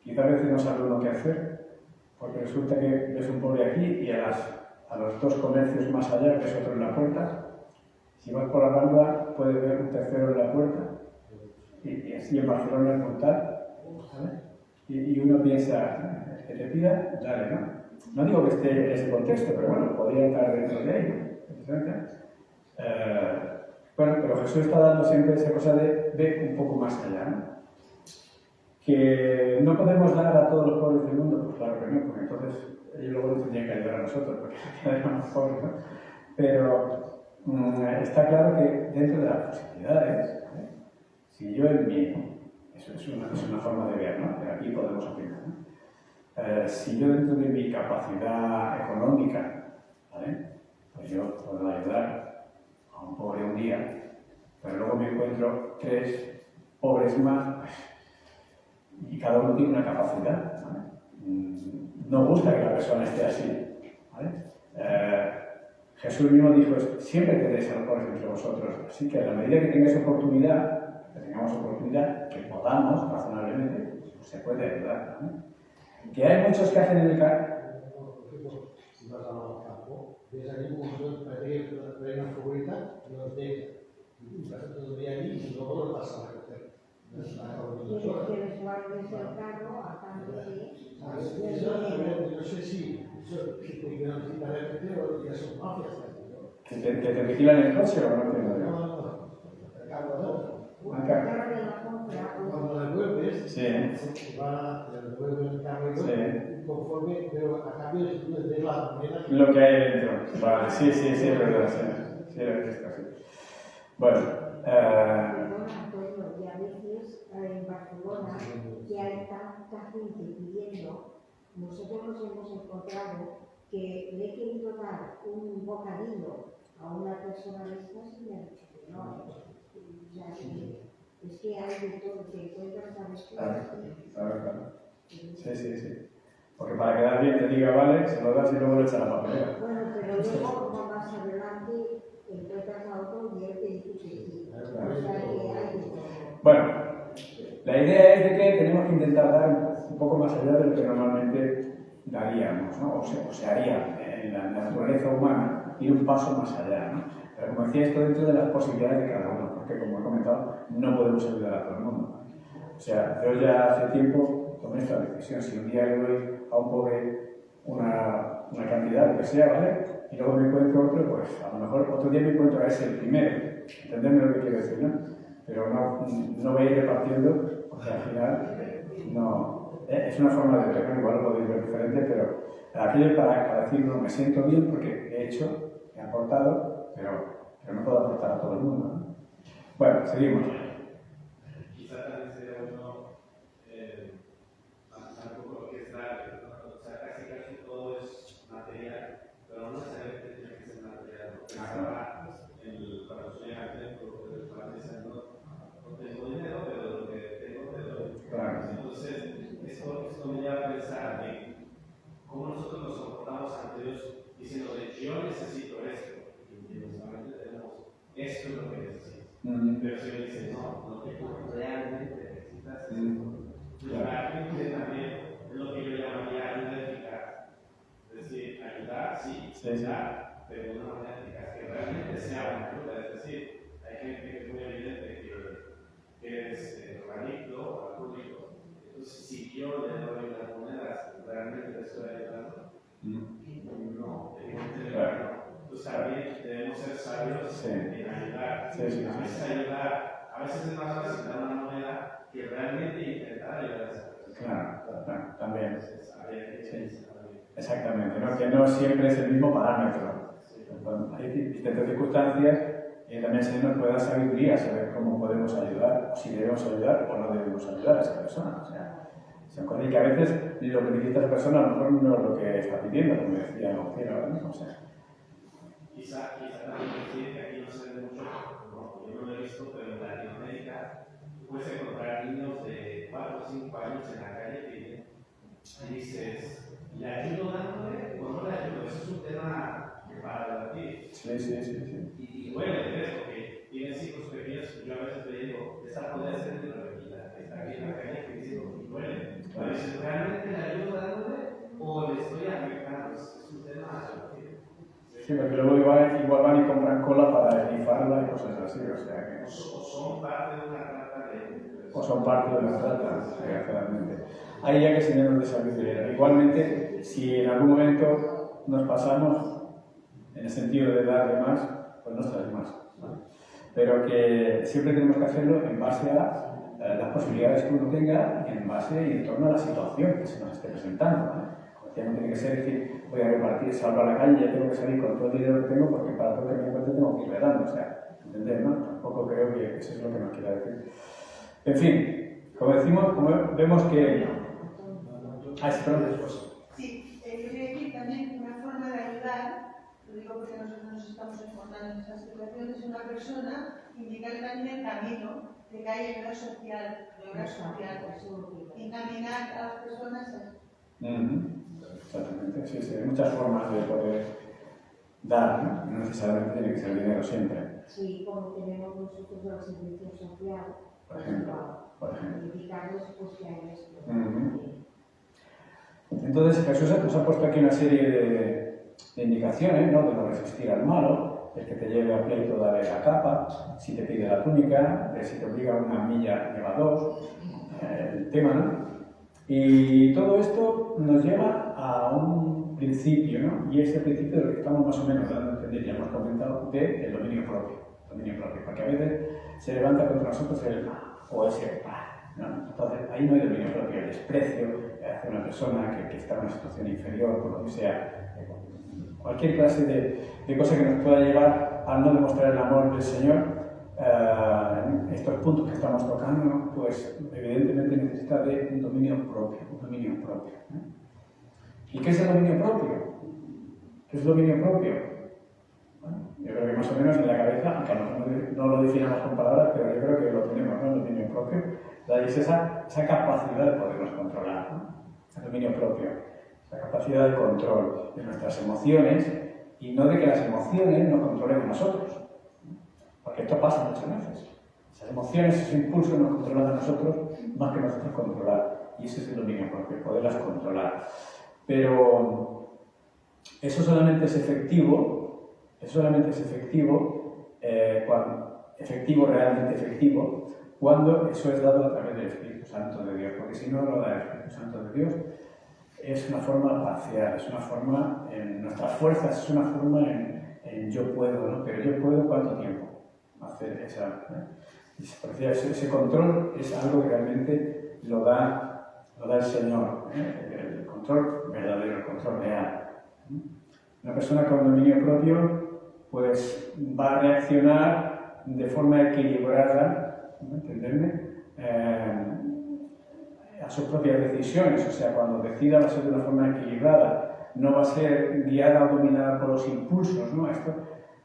Quizá a veces no sabe uno qué hacer, porque resulta que ves un pobre aquí y a los dos comercios más allá ves otro en la puerta. Si vas por la Rambla puedes ver un tercero en la puerta, y así en Barcelona es brutal, ¿vale? Y uno piensa, que te pida, dale, ¿no? No digo que esté en ese contexto, pero bueno, podría estar dentro de ahí, precisamente. Bueno, pero Jesús está dando siempre esa cosa de un poco más allá, ¿no? Que no podemos dar a todos los pobres del mundo, pues claro que no, porque entonces ellos luego nos tendrían que ayudar a nosotros, porque quedaríamos pobres, ¿no? Pero está claro que dentro de las posibilidades, ¿eh? Si yo en mí, eso es una forma de ver, ¿no? De aquí podemos opinar, ¿no? Si yo dentro de mi capacidad económica, ¿vale? Pues yo puedo ayudar a un pobre un día, pero luego me encuentro 3 pobres más, pues, y cada uno tiene una capacidad, ¿vale? No gusta que la persona esté así, ¿vale? Jesús mismo dijo, siempre tendréis a los pobres entre vosotros, así que a la medida que tengáis oportunidad, que podamos razonablemente, pues se puede ayudar, ¿no? Que hay muchos que hacen el campo. Si vas al campo, ves allí un montón de una figurita y los deja. Y pasas todo el día allí y luego lo pasas a recoger. Que les guardes el carro a cambio de... No sé si que no necesita recoger o ya son mafias. ¿Que te vigilan el coche o no entiendo yo? No. El carro no. Cuando devuelves, sí. te devuelven el carro sí. Conforme, pero a cambio de la moneda. Lo que hay dentro. Vale, sí, es verdad. Sí, lo he visto, sí. Bueno. y a veces en Barcelona que hay tanta gente pidiendo, nosotros nos hemos encontrado que le he querido dar un bocadillo a una persona de estas y me ha dicho que no. Es que hay de todo, que encuentras a veces. Claro. Sí. Porque para quedar bien te diga vale, se lo das y luego le echas la papelera. Bueno, pero luego más adelante encuentras a otro y él te dice que sí. O sea que hay de todo. Bueno, la idea es de que tenemos que intentar dar un poco más allá de lo que normalmente daríamos, ¿no? O se haría en la naturaleza humana, ir un paso más allá, ¿no? Pero como decía, esto dentro de las posibilidades de cada uno, porque como he comentado, no podemos ayudar a todo el mundo, ¿no? O sea, yo ya hace tiempo tomé esta decisión. Si un día le doy a un pobre una cantidad, lo que sea, ¿vale? Y luego me encuentro otro, pues a lo mejor otro día me encuentro a ese el primero. ¿Entendedme lo que quiero decir, no? Pero no voy a ir repartiendo, porque al final no. Es una forma de ver, ¿no? Igual lo podéis ver diferente, pero aquello para decir, no, me siento bien porque he hecho, he aportado, pero no puedo aportar a todo el mundo, ¿no? Bueno, seguimos. Quizá también sería bueno avanzar un poco lo que es la, ¿no? O sea, casi todo es material, pero no necesariamente tiene que ser material. Pensaba cuando soy arquitecto, no tengo dinero, pero lo que tengo te doy. Claro. Entonces, esto me lleva a pensar en cómo nosotros nos comportamos ante Dios diciendo yo necesito esto, y solamente tenemos esto es lo que necesito. Pero si me dice, no que tú realmente necesitas esto. Realmente también es lo que yo llamaría ayuda eficaz. Es decir, ayudar, sí, ayudar, pero de una manera eficaz, que realmente sea una ayuda. Es decir, hay gente que es muy evidente que es drogadicto, alcohólico. Entonces, si yo le doy las monedas, ¿realmente le estoy ayudando? No, evidentemente no. Entonces, también debemos ser sabios en ayudar. A veces ayudar, a veces es más fácil dar una moneda que realmente intentar ayudar a esa persona. Claro, también. Sí. Exactamente, ¿no? Que no siempre es el mismo parámetro. Hay distintas circunstancias y también el Señor nos puede dar sabiduría, saber cómo podemos ayudar, o si debemos ayudar o no debemos ayudar a esa persona. O sea, son cosas que a veces lo que necesita esa persona a lo mejor no es lo que está pidiendo, como decía Gonzalo ahora mismo. O sea. Quizá también decir que aquí no se ve mucho, no, yo no lo he visto, pero en Latinoamérica puedes encontrar niños de 4 o 5 años en la calle que dices, ¿le ayudo dándole o no le ayudo? Eso es un tema para debatir. Sí. Y ¿Es realmente le ayudo dándole o le estoy afectando? Es un tema. Sí, porque luego igual van y compran cola para esnifarla y cosas así, o sea que... O son parte de una trata de... O son parte de la trata, desgraciadamente. Ahí ya que señor de sabiduría. Igualmente, si en algún momento nos pasamos en el sentido de dar de más, pues no está de más, ¿vale? Pero que siempre tenemos que hacerlo en base a las posibilidades que uno tenga y en base y en torno a la situación que se nos esté presentando, ¿vale? Ya no tiene que ser decir, voy a repartir, salgo a la calle y ya tengo que salir con todo el dinero que tengo porque para todo lo que me encuentre tengo que ir dando, o sea, ¿entendés, no? Tampoco creo que eso es lo que nos quiera decir. En fin, como decimos, como vemos que... Sí, yo quería decir también una forma de ayudar, lo digo porque nosotros nos estamos encontrando en esas situaciones, una persona indicar también el camino de que hay obra social, encaminar a las personas. Exactamente, sí, sí, hay muchas formas de poder dar, ¿no? No necesariamente tiene que ser dinero siempre. Sí, como tenemos nosotros el servicio social, por ejemplo. indicarles pues que hay esto. Entonces Jesús nos ha puesto aquí una serie de indicaciones, ¿no? De no resistir al malo, el que te lleve a pleito dale la capa, si te pide la túnica, de si te obliga a una milla lleva dos, el tema, ¿no? Y todo esto nos lleva a un principio, ¿no? Y ese principio de lo que estamos más o menos dando a entender, ya hemos comentado, del dominio propio, porque a veces se levanta contra nosotros el o ese ¿no? Entonces ahí no hay dominio propio, el desprecio hacia una persona que está en una situación inferior, por lo que sea, cualquier clase de cosa que nos pueda llevar a no demostrar el amor del Señor. Estos puntos que estamos tocando, pues evidentemente necesita de un dominio propio, ¿no? ¿Y qué es el dominio propio? ¿Qué es el dominio propio? Bueno, yo creo que más o menos en la cabeza, aunque no lo definamos con palabras, pero yo creo que lo tenemos, ¿no? El dominio propio, es esa capacidad de podernos controlar, ¿no? El dominio propio, esa capacidad de control de nuestras emociones y no de que las emociones nos controlen a nosotros. Porque esto pasa muchas veces. Esas emociones, esos impulsos nos controlan a nosotros más que nosotros controlar. Y ese es el dominio propio, poderlas controlar. Pero eso solamente es efectivo, realmente efectivo, cuando eso es dado a través del Espíritu Santo de Dios. Porque si no lo da el Espíritu Santo de Dios, es una forma parcial, es una forma en nuestras fuerzas, es una forma en yo puedo, ¿no? Pero yo puedo ¿cuánto tiempo? Hacer ese control es algo que realmente lo da el Señor, el control verdadero, el control real. Una persona con dominio propio pues va a reaccionar de forma equilibrada, ¿entenderme? A sus propias decisiones, o sea, cuando decida va a ser de una forma equilibrada, no va a ser guiada o dominada por los impulsos, ¿no?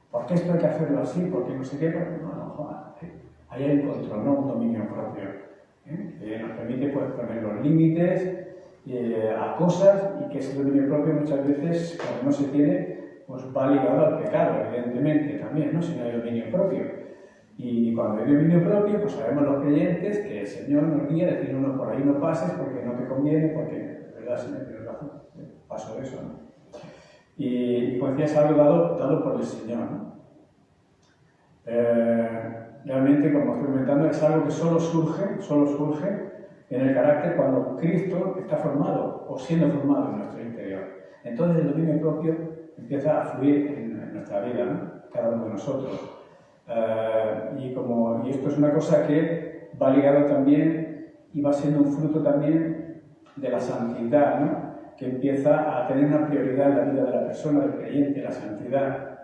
¿Por qué esto hay que hacerlo así? ¿Por qué no sé qué? Ahí hay un control, no un dominio propio, que nos permite pues, poner los límites a cosas y que ese dominio propio muchas veces, cuando no se tiene, pues va ligado al pecado, evidentemente también, ¿no? Si no hay dominio propio. Y cuando hay dominio propio, pues sabemos los creyentes que el Señor nos guía, decir, no, por ahí no pases porque no te conviene, porque, de verdad, Señor, tienes razón, paso de eso, ¿no? Y como decía, es algo dado por el Señor, ¿no? Realmente, como estoy comentando, es algo que solo surge en el carácter cuando Cristo está formado o siendo formado en nuestro interior. Entonces el dominio propio empieza a fluir en nuestra vida, ¿no? Cada uno de nosotros. Y esto es una cosa que va ligado también y va siendo un fruto también de la santidad, ¿no? Que empieza a tener una prioridad en la vida de la persona, del creyente, la santidad.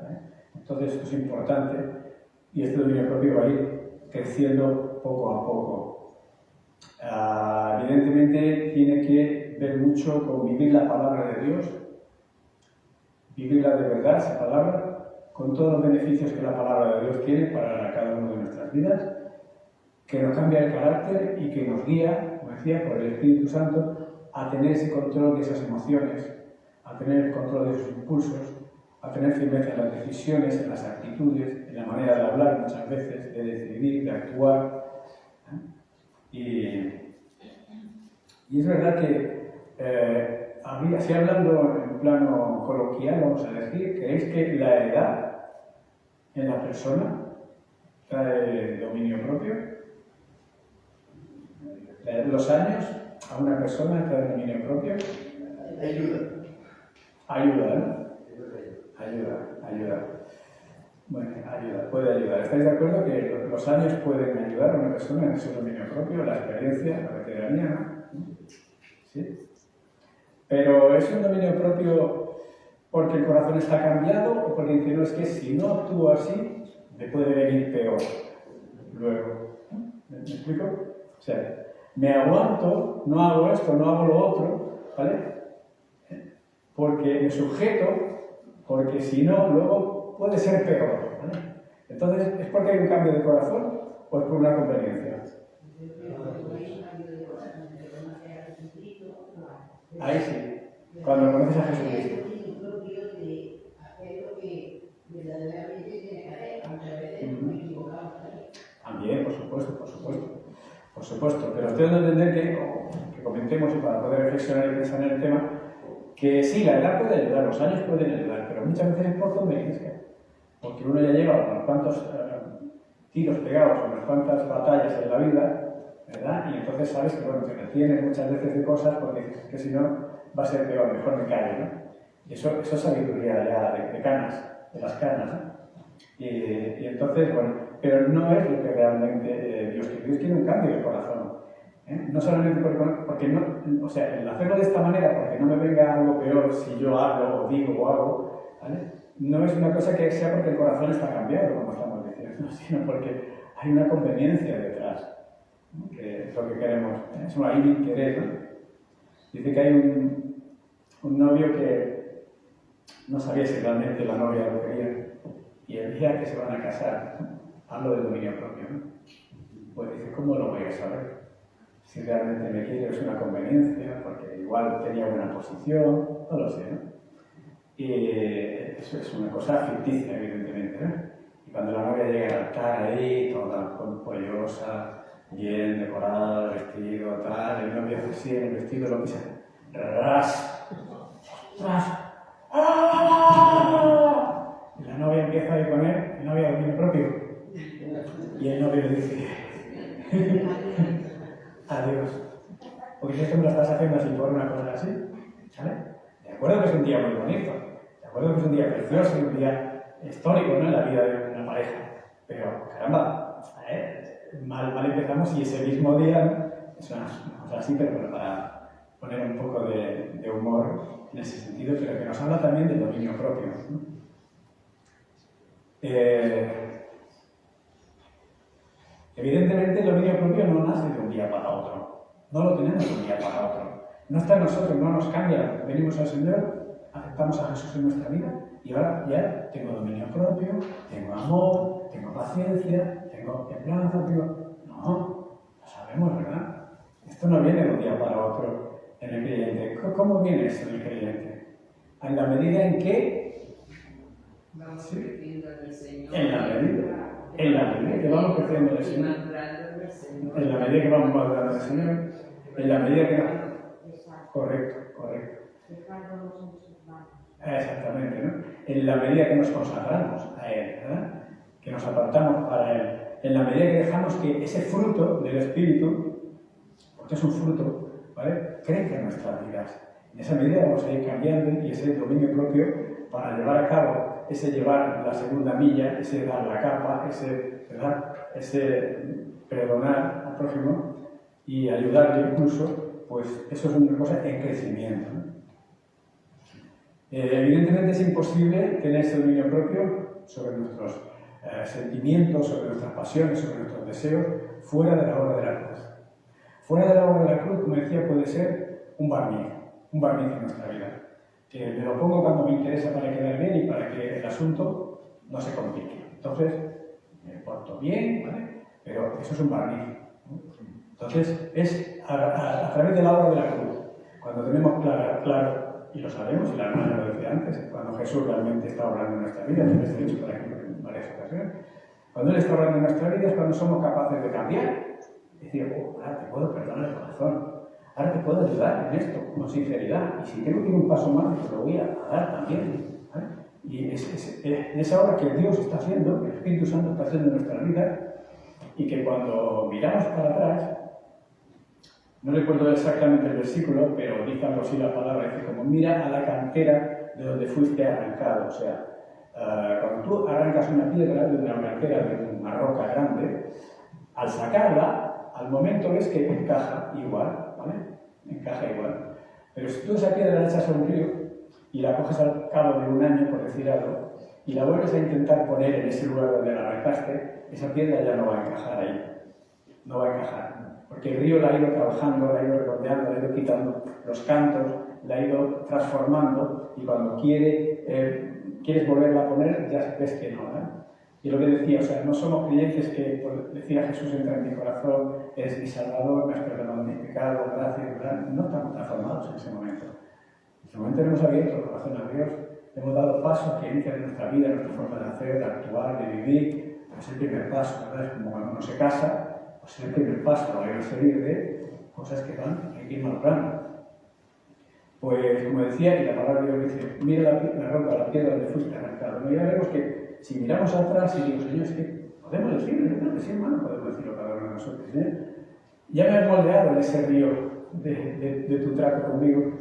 Entonces esto es importante y este dominio propio va a ir creciendo poco a poco. Evidentemente tiene que ver mucho con vivir la palabra de Dios, vivirla de verdad, esa palabra, con todos los beneficios que la palabra de Dios tiene para cada uno de nuestras vidas, que nos cambia el carácter y que nos guía, como decía, por el Espíritu Santo, a tener ese control de esas emociones, a tener el control de esos impulsos, a tener firmeza en las decisiones, en las actitudes, en la manera de hablar muchas veces, de decidir, de actuar. Y Y es verdad que, así hablando en plano coloquial, vamos a decir, ¿creéis que la edad en la persona trae dominio propio? ¿Los años a una persona trae dominio propio? Ayuda. Ayuda, ¿no? Ayuda. Bueno, ayuda, puede ayudar. ¿Estáis de acuerdo que los años pueden ayudar a una persona en su dominio propio, la experiencia, la veteranía, ¿no? ¿Sí? Pero ¿es un dominio propio porque el corazón está cambiado o porque dice, no, es que si no actúo así, me puede venir peor luego? ¿Me explico? O sea, me aguanto, no hago esto, no hago lo otro, ¿vale? Porque me sujeto, porque si no, luego puede ser peor, ¿vale? Entonces, ¿es porque hay un cambio de corazón o es por una conveniencia? Ahí sí, cuando conoces a Jesucristo. También, por supuesto, pero os tengo que entender que comentemos para poder reflexionar y pensar en el tema, que sí, la edad puede ayudar, los años pueden ayudar, pero muchas veces es por conveniencia, porque uno ya lleva unos cuantos tiros pegados, unas cuantas batallas en la vida, ¿verdad? Y entonces sabes que, bueno, te retienes muchas veces de cosas porque dices que si no va a ser peor, mejor me callo, ¿no? Y eso es sabiduría ya de canas, de las canas, ¿no? Y entonces, bueno, pero no es lo que realmente Dios quiere. Dios quiere un cambio de corazón. No solamente porque no, o sea, el hacerlo de esta manera, porque no me venga algo peor si yo hablo o digo o hago, ¿vale? No es una cosa que sea porque el corazón está cambiado, como estamos diciendo, sino porque hay una conveniencia detrás, ¿no? Que es lo que queremos. Es un ahí querer, ¿no? Dice que hay un novio que no sabía si realmente la novia lo quería, y el día que se van a casar, hablo del dominio propio, ¿no? Pues dice, ¿cómo lo voy a saber? Si realmente me quiere, es una conveniencia, porque igual tenía buena posición, no lo sé, ¿no? Y eso es una cosa ficticia, evidentemente, ¿no? Y cuando la novia llega al altar ahí, toda pollosa, bien decorada, vestido, tal, el novio hace así en el vestido, lo pisa, ¡ras! ¡Ostras! ¡Ah! Y la novia empieza a ir con él, el novio dominio propio. Y el novio le dice, adiós. Porque si esto me lo estás haciendo así por una cosa así, ¿vale? De acuerdo que es un día muy bonito, de acuerdo que es un día precioso y un día histórico, ¿no? En la vida de una pareja. Pero, caramba, mal empezamos y ese mismo día, es una cosa así, pero bueno, para poner un poco de humor en ese sentido, pero que nos habla también del dominio propio, ¿no? Evidentemente el dominio propio no nace de un día para otro, no lo tenemos de un día para otro, no está en nosotros, no nos cambia, venimos al Señor, aceptamos a Jesús en nuestra vida y ahora ya tengo dominio propio, tengo amor, tengo paciencia, tengo templanza, no, lo sabemos, ¿verdad? Esto no viene de un día para otro en el creyente. ¿Cómo viene esto en el creyente? En la medida en que ¿sí? En la medida que vamos creciendo en el Señor, en la medida que vamos madurando en el Señor, en la medida que... Correcto. Exactamente, ¿no? En la medida que nos consagramos a Él, ¿verdad? Que nos apartamos para Él, en la medida que dejamos que ese fruto del Espíritu, porque es un fruto, ¿vale?, crezca en nuestras vidas. En esa medida vamos a ir cambiando y ese dominio propio para llevar a cabo ese llevar la segunda milla, ese dar la capa, ese perdonar al prójimo y ayudarle incluso, pues eso es una cosa en crecimiento, ¿no? Evidentemente es imposible tener ese dominio propio sobre nuestros sentimientos, sobre nuestras pasiones, sobre nuestros deseos, fuera de la obra de la cruz. Fuera de la obra de la cruz, como decía, puede ser un barniz en nuestra vida. Que me lo pongo cuando me interesa para quedar bien y para que el asunto no se complique. Entonces, me porto bien, ¿vale? Pero eso es un barniz, ¿no? Entonces, es a través de la obra de la cruz. Cuando tenemos claro, y lo sabemos, y la hermana lo decía antes, cuando Jesús realmente está obrando en nuestra vida, yo les he dicho por aquí en varias ocasiones, cuando Él está obrando en nuestra vida es cuando somos capaces de cambiar. Decir, te puedo perdonar el corazón. ahora te puedo ayudar en esto, con sinceridad. Y si tengo que ir un paso más, pues lo voy a dar también. ¿Vale? Y es esa obra que Dios está haciendo, que el Espíritu Santo está haciendo en nuestra vida, y que cuando miramos para atrás, no recuerdo exactamente el versículo, pero dice algo así la palabra, dice como mira a la cantera de donde fuiste arrancado. O sea, cuando tú arrancas una piedra de una cantera, de una roca grande, al sacarla, al momento ves que encaja igual, ¿vale? Encaja igual. Pero si tú esa piedra la echas a un río y la coges al cabo de un año, por decir algo, y la vuelves a intentar poner en ese lugar donde la arrancaste, esa piedra ya no va a encajar ahí. No va a encajar. Porque el río la ha ido trabajando, la ha ido redondeando, la ha ido quitando los cantos, la ha ido transformando, y cuando quieres volverla a poner, ya ves que no, ¿no? Y lo que decía, o sea, no somos creyentes que, por decir a Jesús entra en mi corazón, eres mi Salvador, me has perdonado mis pecados, gracias, ¿verdad? No estamos transformados en ese momento. En ese momento hemos abierto el corazón a Dios, hemos dado pasos que inician nuestra vida, nuestra forma de hacer, de actuar, de vivir. Es el primer paso, ¿verdad? Es como cuando uno se casa, pues es el primer paso, hay que salir de cosas que hay que ir madurando. Pues, como decía, y la palabra de Dios dice, mira la roca, la piedra donde fuiste arrancado. ¿No? Ya vemos que si miramos atrás y digo, Señor, es que podemos decirlo, yo creo que sí, hermano, podemos decirlo cada uno de nosotros. Ya me has moldeado en ese río de tu trato conmigo.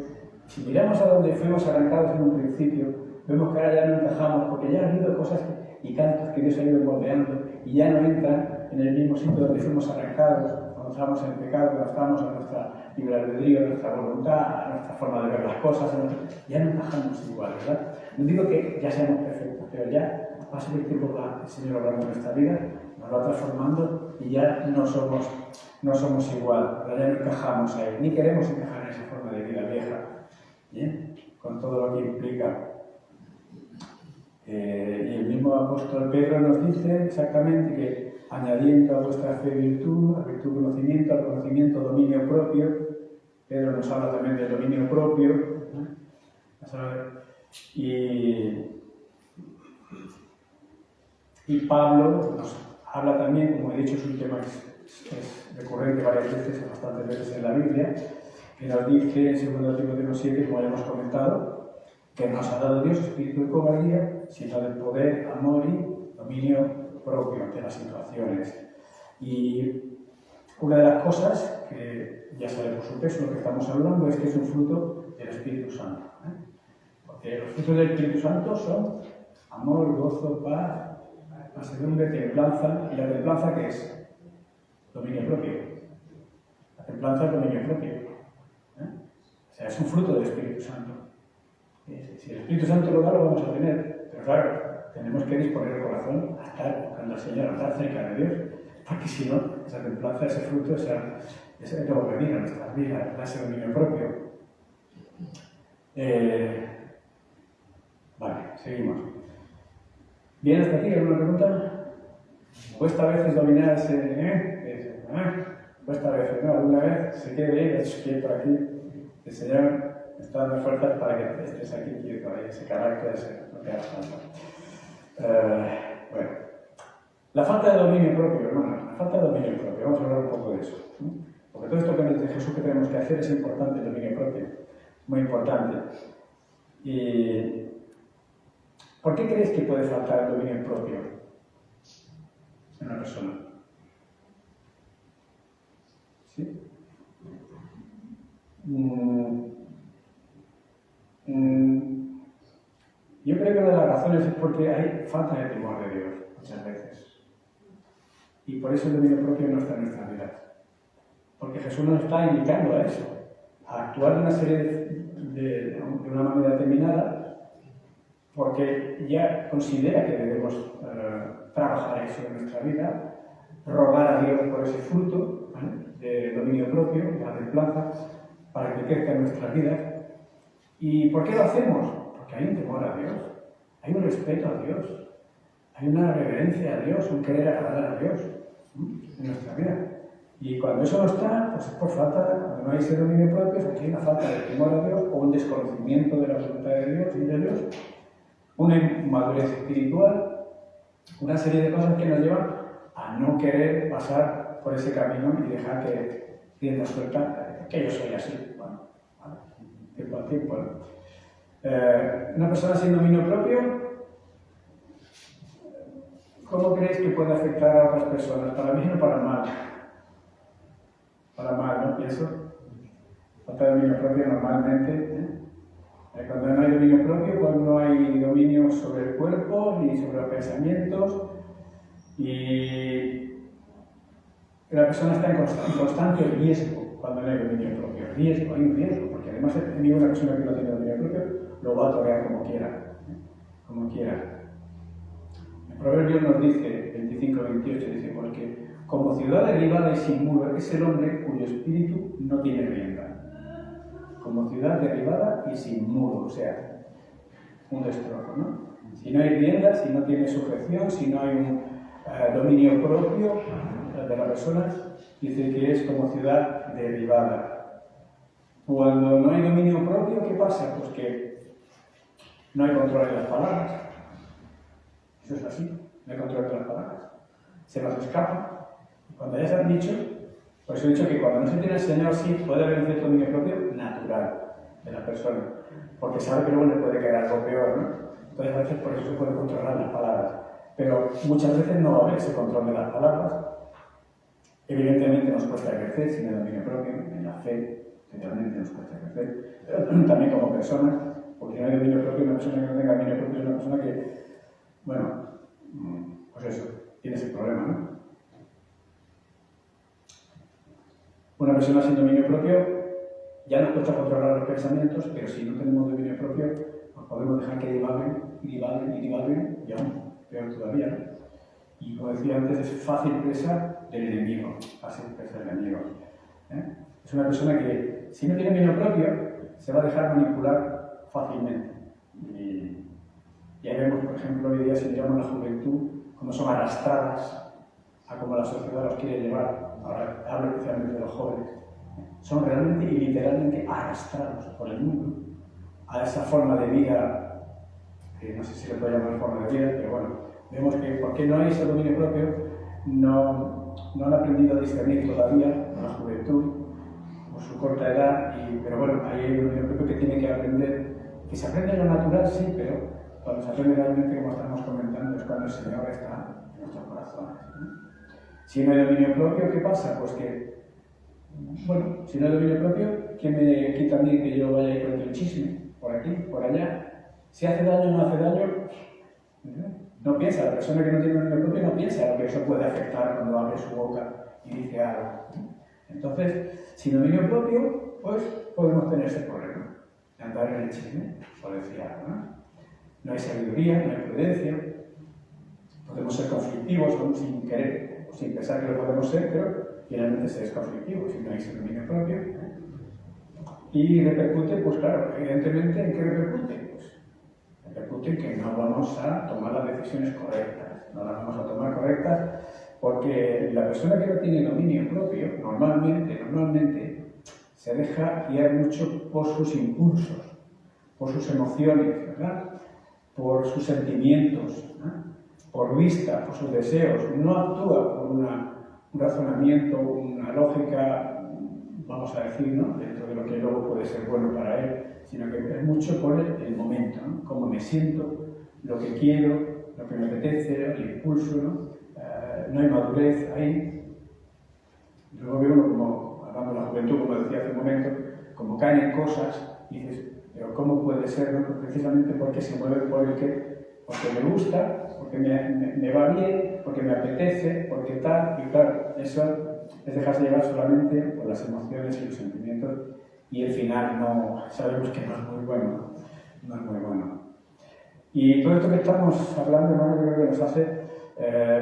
Si miramos a donde fuimos arrancados en un principio, vemos que ahora ya no encajamos, porque ya han habido cosas y cantos que Dios ha ido moldeando y ya no entran en el mismo sitio donde fuimos arrancados, cuando estábamos en pecado, cuando estábamos en nuestra libre albedrío, en nuestra voluntad, en nuestra forma de ver las cosas, ya no encajamos igual, ¿verdad? No digo que ya seamos perfectos, pero ya va a ser el tiempo el Señor obrando en nuestra vida, nos va transformando y ya no somos igual, ¿verdad? Ya no encajamos ahí, ni queremos encajar en esa forma de vida vieja, ¿bien? Con todo lo que implica. Y el mismo apóstol Pedro nos dice exactamente que añadiendo a vuestra fe virtud, a virtud conocimiento, al conocimiento dominio propio. Pedro nos habla también del dominio propio, y Pablo nos habla también, como he dicho, es un tema que es recurrente varias veces, bastantes veces en la Biblia, que nos dice en 2 Timoteo 7, como ya hemos comentado, que nos ha dado Dios espíritu de cobardía, sino de poder, amor y dominio propio ante las situaciones. Y una de las cosas que ya sabe por su peso lo que estamos hablando es que es un fruto del Espíritu Santo. Porque los frutos del Espíritu Santo son amor, gozo, paz, mansedumbre, templanza. ¿Y la templanza qué es? Dominio propio. La templanza es dominio propio. O sea, es un fruto del Espíritu Santo. Si el Espíritu Santo lo da, lo vamos a tener. Pero claro, tenemos que disponer el corazón a estar buscando al Señor, a estar cerca de Dios. Porque si no, esa templanza, ese fruto, ese no va a venir a nuestras vidas, ese dominio propio. Vale, seguimos. ¿Bien hasta aquí? ¿Alguna pregunta? ¿Cuesta a veces dominar ese cuesta a veces, ¿no? Alguna vez se quede quieto aquí. El Señor está dando fuerzas para que estés aquí quieto, ese carácter, no te haga falta. Bueno, la falta de dominio propio, hermano, la falta de dominio propio, vamos a hablar un poco de eso. Porque todo esto que nos dice Jesús que tenemos que hacer es importante, el dominio propio, muy importante. ¿Y por qué crees que puede faltar el dominio propio en una persona? ¿Sí? Yo creo que una de las razones es porque hay falta de temor de Dios muchas veces. Y por eso el dominio propio no está en nuestras vidas. Porque Jesús nos está invitando a eso, a actuar de una serie de una manera determinada, porque ya considera que debemos trabajar eso en nuestra vida, rogar a Dios por ese fruto, ¿vale?, de dominio propio, de la templanza, para que crezca en nuestras vidas. ¿Y por qué lo hacemos? Porque hay un temor a Dios, hay un respeto a Dios, hay una reverencia a Dios, un querer agradar a Dios en nuestra vida. Y cuando eso no está, pues es por falta, cuando no hay ese dominio propio, es porque hay una falta de temor a Dios o un desconocimiento de la voluntad de Dios y de Dios, una inmadurez espiritual, una serie de cosas que nos llevan a no querer pasar por ese camino y dejar que rienda suelta que yo soy así. Bueno, vale, tiempo al tiempo, ¿no? Una persona sin dominio propio, ¿cómo creéis que puede afectar a otras personas? ¿Para bien o para mal? Para mal, ¿no? Pienso. Falta de dominio propio normalmente. Cuando no hay dominio propio, pues no hay dominio sobre el cuerpo ni sobre los pensamientos y la persona está en constante riesgo cuando no hay dominio propio. Hay un riesgo, porque además una persona que no tiene dominio propio lo va a torear como quiera. Como quiera. El Proverbio nos dice, 25-28, dice, porque como ciudad derribada y sin muro es el hombre cuyo espíritu no tiene rienda. Como ciudad derribada y sin muro, o sea, un destrozo, ¿no? Si no hay rienda, si no tiene sujeción, si no hay un dominio propio de la persona, dice que es como ciudad derribada. Cuando no hay dominio propio, ¿qué pasa? Pues que no hay control de las palabras. Eso es así, no hay control de las palabras. Se nos escapa. Cuando ya se han dicho, pues he dicho que cuando no se tiene el Señor, sí puede haber un cierto dominio propio natural de la persona, porque sabe que luego le puede quedar algo peor, ¿no? Entonces a veces por eso se puede controlar las palabras, pero muchas veces no va a haber ese control de las palabras. Evidentemente nos cuesta crecer sin el dominio propio, en la fe, especialmente nos cuesta crecer, pero también como personas, porque si no hay dominio propio, una persona que no tenga dominio propio es una persona que, bueno, pues eso, tiene ese problema, ¿no? Una persona sin dominio propio ya nos cuesta controlar los pensamientos, pero si no tenemos dominio propio, pues podemos dejar que divaguen, y aún peor todavía, ¿no? Y como decía antes, es fácil presa del enemigo, ¿eh? Es una persona que, si no tiene dominio propio, se va a dejar manipular fácilmente. Y ahí vemos, por ejemplo, hoy día si miramos la juventud, cómo son arrastradas a cómo la sociedad los quiere llevar. Ahora hablo especialmente de los jóvenes. Son realmente y literalmente arrastrados por el mundo a esa forma de vida, que no sé si se puede llamar forma de vida, pero bueno, vemos que porque no hay ese dominio propio, no han aprendido a discernir todavía en la juventud, por su corta edad, pero bueno, hay un dominio propio que tiene que aprender, que se aprende lo natural, sí, pero cuando se aprende realmente, como estamos comentando, es cuando el Señor está en nuestros corazones, ¿no? Si no hay dominio propio, ¿qué pasa? Pues que, bueno, si no hay dominio propio, ¿qué me quita a mí que yo vaya a ir por el chisme? Por aquí, por allá. Si hace daño o no hace daño, no piensa. La persona que no tiene dominio propio no piensa lo que eso puede afectar cuando abre su boca y dice algo. Entonces, sin dominio propio, pues podemos tener ese problema de andar en el chisme, por decir algo, ¿no? No hay sabiduría, no hay prudencia. Podemos ser conflictivos aún sin querer, o sin pensar que lo podemos ser, pero finalmente se es conflictivo si no hay ese dominio propio. Y repercute, pues claro, evidentemente, ¿en qué repercute? Pues repercute en que no vamos a tomar las decisiones correctas, no las vamos a tomar correctas, porque la persona que no tiene dominio propio, normalmente se deja guiar mucho por sus impulsos, por sus emociones, ¿verdad? Por sus sentimientos, ¿no? Por vista, por sus deseos, no actúa por un razonamiento, una lógica, vamos a decir, ¿no? Dentro de lo que luego puede ser bueno para él, sino que es mucho por el momento, ¿no? Cómo me siento, lo que quiero, lo que me apetece, el impulso, ¿no? No hay madurez ahí. Luego veo uno como, hablando de la juventud, como decía hace un momento, como caen en cosas y dices, pero ¿cómo puede ser? ¿No? Precisamente porque se mueve por el que, porque me gusta, porque me va bien, porque me apetece, porque tal, y claro, eso es dejarse llevar solamente por las emociones y los sentimientos, y el final no, sabemos que no es muy bueno, no es muy bueno. Y todo esto que estamos hablando, hermano, creo que nos hace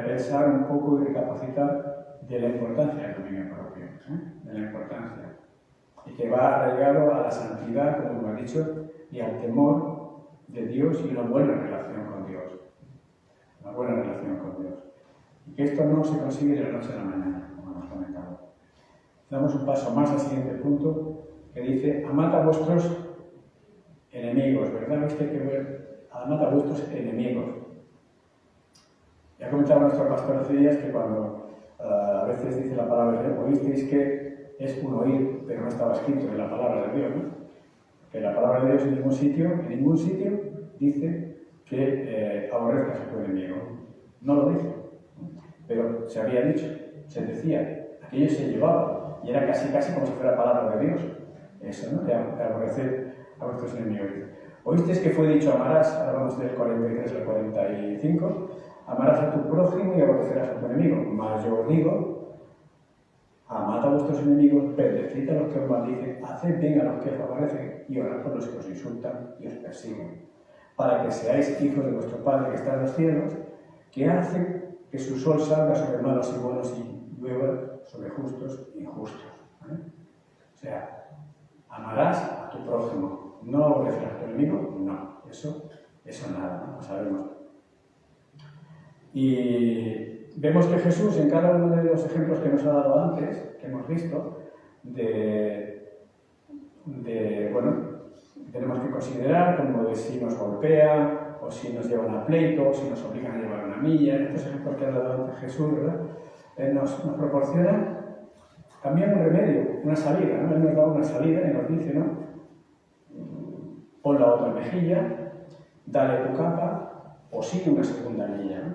pensar un poco y recapacitar de la importancia del dominio propio, de la importancia, y que va arraigado a la santidad, como hemos dicho, y al temor de Dios y una buena relación con Dios. Una buena relación con Dios. Y que esto no se consigue de la noche a la mañana, como hemos comentado. Damos un paso más al siguiente punto, que dice, amad a vuestros enemigos, ¿verdad? Esto hay que ver, amad a vuestros enemigos. Ya comentaba nuestro pastor hace días que cuando a veces dice la palabra, oísteis que es un oír, pero no estaba escrito en la palabra de Dios, ¿no? Que la palabra de Dios en ningún sitio dice que aborrezcas a tu enemigo. No lo dice, pero se había dicho, se decía, aquello se llevaba, y era casi como si fuera palabra de Dios, eso, ¿no? De aborrecer a vuestros enemigos. Oísteis que fue dicho, amarás, ahora vamos del 43 al 45, amarás a tu prójimo y aborrecerás a tu enemigo. Mas yo os digo, amad a vuestros enemigos, bendecid a los que os maldicen, haced bien a los que os aborrecen y orad por los que os insultan y os persiguen, para que seáis hijos de vuestro Padre que está en los cielos, que hace que su sol salga sobre malos y buenos y llueva sobre justos e injustos. ¿Vale? O sea, amarás a tu prójimo, no aborrecerás a tu enemigo, no, eso nada, ¿no? Lo sabemos. Y vemos que Jesús, en cada uno de los ejemplos que nos ha dado antes, que hemos visto, bueno, tenemos que considerar como de si nos golpea, o si nos llevan a pleito, o si nos obligan a llevar una milla. En estos ejemplos que ha dado antes Jesús, ¿verdad? Nos proporciona también un remedio, una salida, ¿no? Él nos da una salida y nos dice, ¿no? Pon la otra mejilla, dale tu capa, o sigue una segunda milla, ¿no?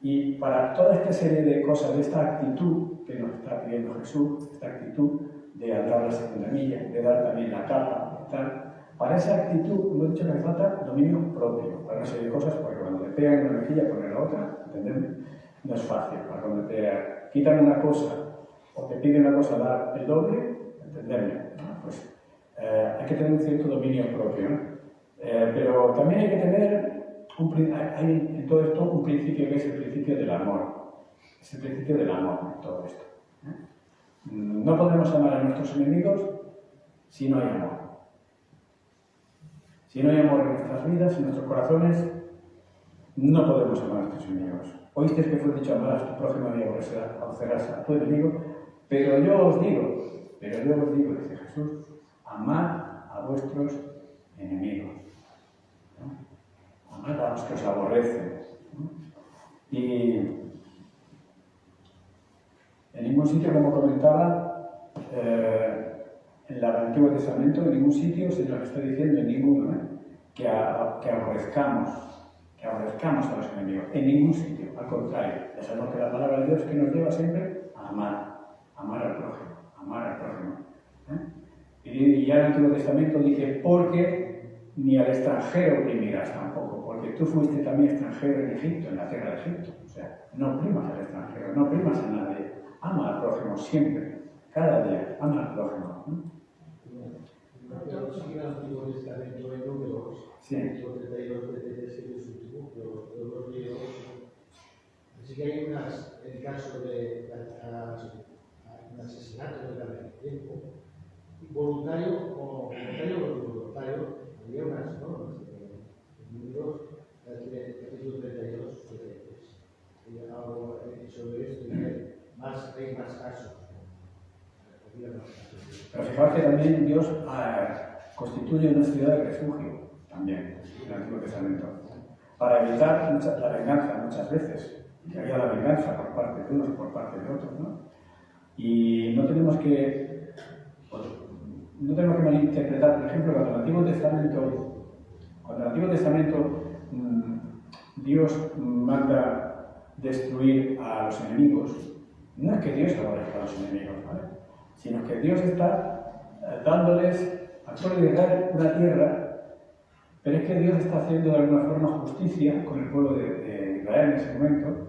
Y para toda esta serie de cosas, de esta actitud que nos está pidiendo Jesús, esta actitud de dar la segunda milla, de dar también la capa, tal, para esa actitud, lo he dicho que hace falta dominio propio, para una serie de cosas, porque cuando te pegan una mejilla, poner la otra, ¿entendemos? No es fácil. Para cuando te quitan una cosa o te piden una cosa, dar el doble, ¿entendemos? ¿No? Pues hay que tener un cierto dominio propio, ¿no? Pero también hay que tener hay en todo esto un principio que es el principio del amor. Es el principio del amor en todo esto. No podemos amar a nuestros enemigos si no hay amor. Si no hay amor en nuestras vidas, en nuestros corazones, no podemos amar a nuestros enemigos. Oísteis que fue dicho, amarás a tu prójimo y aborrecerás a tu enemigo, pero yo os digo, dice Jesús, amad a vuestros enemigos. ¿No? Amad a los que os aborrecen. ¿No? Y en ningún sitio, como comentaba, en el Antiguo Testamento, en ningún sitio se nos está diciendo, en ninguno, que aborrezcamos a los enemigos. En ningún sitio, al contrario. Ya sabemos que la palabra de Dios que nos lleva siempre a amar al prójimo. Y ya en el Antiguo Testamento dice, porque ni al extranjero oprimirás tampoco, porque tú fuiste también extranjero en Egipto, en la tierra de Egipto. O sea, no oprimas al extranjero, no oprimas a nadie. Ama al prójimo siempre, cada día, ama al prójimo. Sí, el Antiguo Testamento en Números, sí. 32, 33, que es último, pero los libros. Así que hay en el caso de un asesinato de la tiempo, voluntario o involuntario, había unas normas en Números, capítulo 32, que algo sobre esto, y hay más casos. Pero fijaos que también Dios constituye una ciudad de refugio, también, en el Antiguo Testamento, para evitar la venganza muchas veces, que haya la venganza por parte de unos y por parte de otros, ¿no? Y no tenemos que malinterpretar, por ejemplo, cuando en el Antiguo Testamento Dios manda destruir a los enemigos, no es que Dios aborrezca a los enemigos, ¿vale? Sino que Dios está dándoles al pueblo de Israel una tierra, pero es que Dios está haciendo de alguna forma justicia con el pueblo de Israel en ese momento,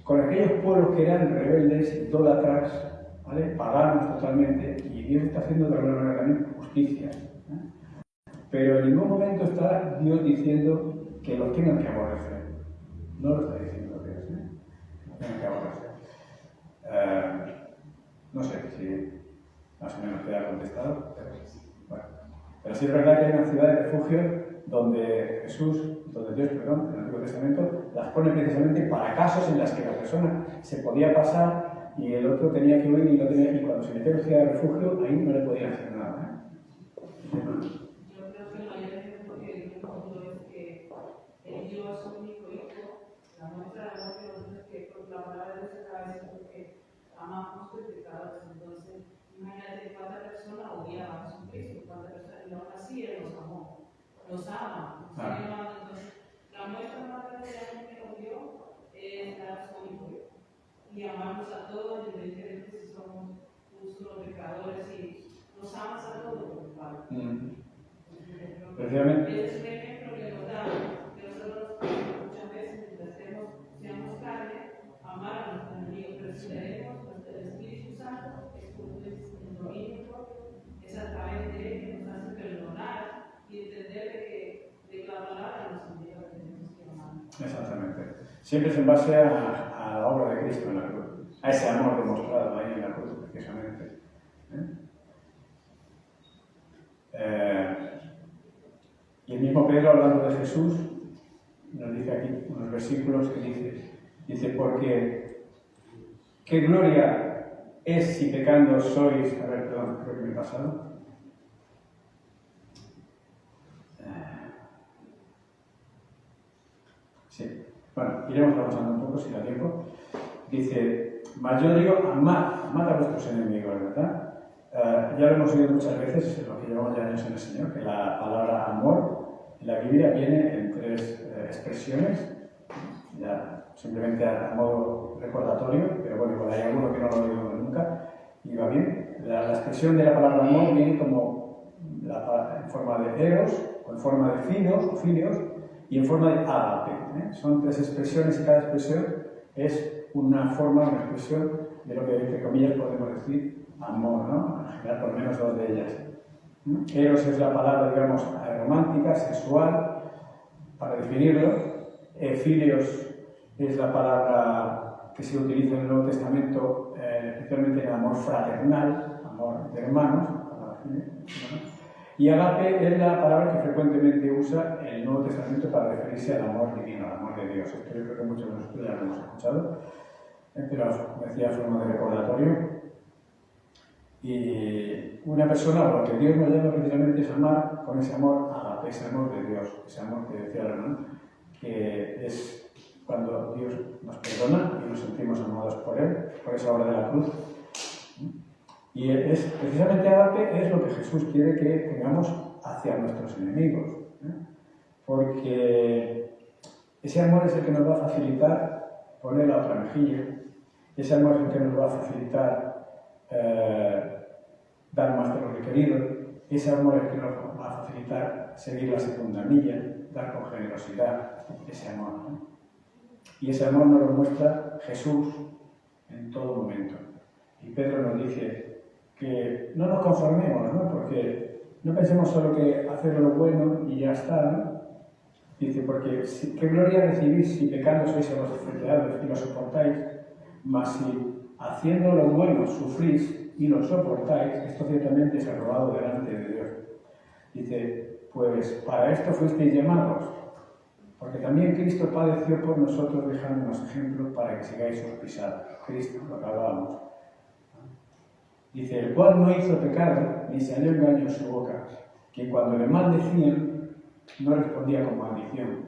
con aquellos pueblos que eran rebeldes, idólatras, ¿vale? Paganos totalmente, y Dios está haciendo de alguna manera también justicia. Pero en ningún momento está Dios diciendo que los tengan que aborrecer. No lo está diciendo Dios, que los tengan que aborrecer. No sé si más o menos queda contestado, pero bueno. Pero sí es verdad que hay una ciudad de refugio donde Dios, en el Antiguo Testamento, las pone precisamente para casos en los que la persona se podía pasar y el otro tenía que huir y cuando se metió en ciudad de refugio, ahí no le podían hacer nada. Yo creo que el mayor ejemplo que ejemplo es que él dio a su único hijo, la muestra de amor que nosotros que la palabra de Dios acaba diciendo que amamos sus pecados, entonces Imagínate cuánta persona odiaba a Jesucristo, cuánta persona, y aún así Él los amó, los ama, los sigue amando. Entonces, la muestra más grande de amor que nos dio es dar su hijo y amarnos a todos, independientemente si somos justos o pecadores, y nos amas a todos por igual. Precisamente. Ese es un ejemplo que nos da, que nosotros muchas veces, mientras seamos carne, amar a nuestros enemigos, pero si tenemos el Espíritu Santo, es como el dominio propio, exactamente que nos hace perdonar y entender de que la palabra nos envía que tenemos que amar. Exactamente. Siempre es en base a la obra de Cristo en la cruz, a ese amor demostrado ahí en la cruz, precisamente. Y el mismo Pedro, hablando de Jesús, nos dice aquí unos versículos que dice porque qué gloria es si pecando sois, a ver, perdón, creo que me he pasado. Sí, bueno, iremos avanzando un poco si da tiempo. Dice, mas yo digo, amad a vuestros enemigos, ¿verdad? Ya lo hemos oído muchas veces, en lo que llevamos ya años en el Señor, que la palabra amor en la Biblia viene en tres expresiones, ya simplemente a modo recordatorio, pero bueno, igual hay alguno que no lo ha oído nunca y va bien. La expresión de la palabra amor viene como en forma de eros, o en forma de filos o filios, y en forma de ágape. Son tres expresiones y cada expresión es una forma, una expresión de lo que, entre comillas, podemos decir amor, ¿no? En general, por lo menos dos de ellas. Eros es la palabra, digamos, romántica, sexual, para definirlo. Filios es la palabra que se utiliza en el Nuevo Testamento, especialmente en el amor fraternal, amor de hermanos. Y agape es la palabra que frecuentemente usa el Nuevo Testamento para referirse al amor divino, al amor de Dios. Esto yo creo que muchos de nosotros ya lo hemos escuchado, pero como decía, forma de recordatorio. Y una persona, o lo que Dios nos llama precisamente es amar con ese amor agape, ese amor de Dios, ese amor que decía el hermano, que es cuando Dios nos perdona y nos sentimos amados por Él, por esa obra de la cruz. Y es precisamente agape es lo que Jesús quiere que tengamos hacia nuestros enemigos, porque ese amor es el que nos va a facilitar poner la otra mejilla, ese amor es el que nos va a facilitar dar más de lo requerido, ese amor es el que nos va a facilitar seguir la segunda milla, dar con generosidad, ese amor, ¿no? Y ese amor nos lo muestra Jesús en todo momento. Y Pedro nos dice que no nos conformemos, ¿no? Porque no pensemos solo que hacer lo bueno y ya está, ¿no? Dice, porque qué gloria recibís si pecando sois abofeteados y lo soportáis, mas si haciendo lo bueno sufrís y lo soportáis, esto ciertamente es aprobado delante de Dios. Dice, pues para esto fuisteis llamados, porque también Cristo padeció por nosotros dejándonos ejemplo para que sigáis sus pisadas. Cristo, lo que hablábamos. Dice, el cual no hizo pecado, ni se halló engaño en su boca, que cuando le maldecían, no respondía con maldición.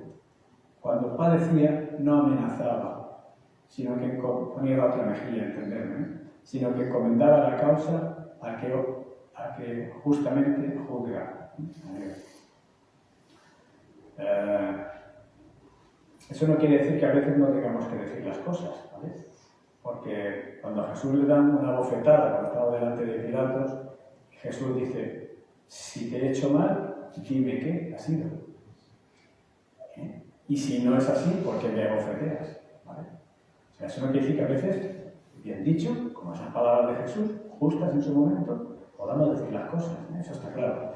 Cuando padecía, no amenazaba, sino que ponía la otra mejilla, entenderme, sino que encomendaba la causa a que justamente juzga. Eso no quiere decir que a veces no tengamos que decir las cosas, ¿vale? Porque cuando a Jesús le dan una bofetada cuando estaba delante de Pilatos, Jesús dice, si te he hecho mal, dime qué ha sido. Y si no es así, ¿por qué me bofeteas? ¿Vale? O sea, eso no quiere decir que a veces, bien dicho, como esas palabras de Jesús, justas en su momento, podamos decir las cosas, ¿eh? Eso está claro.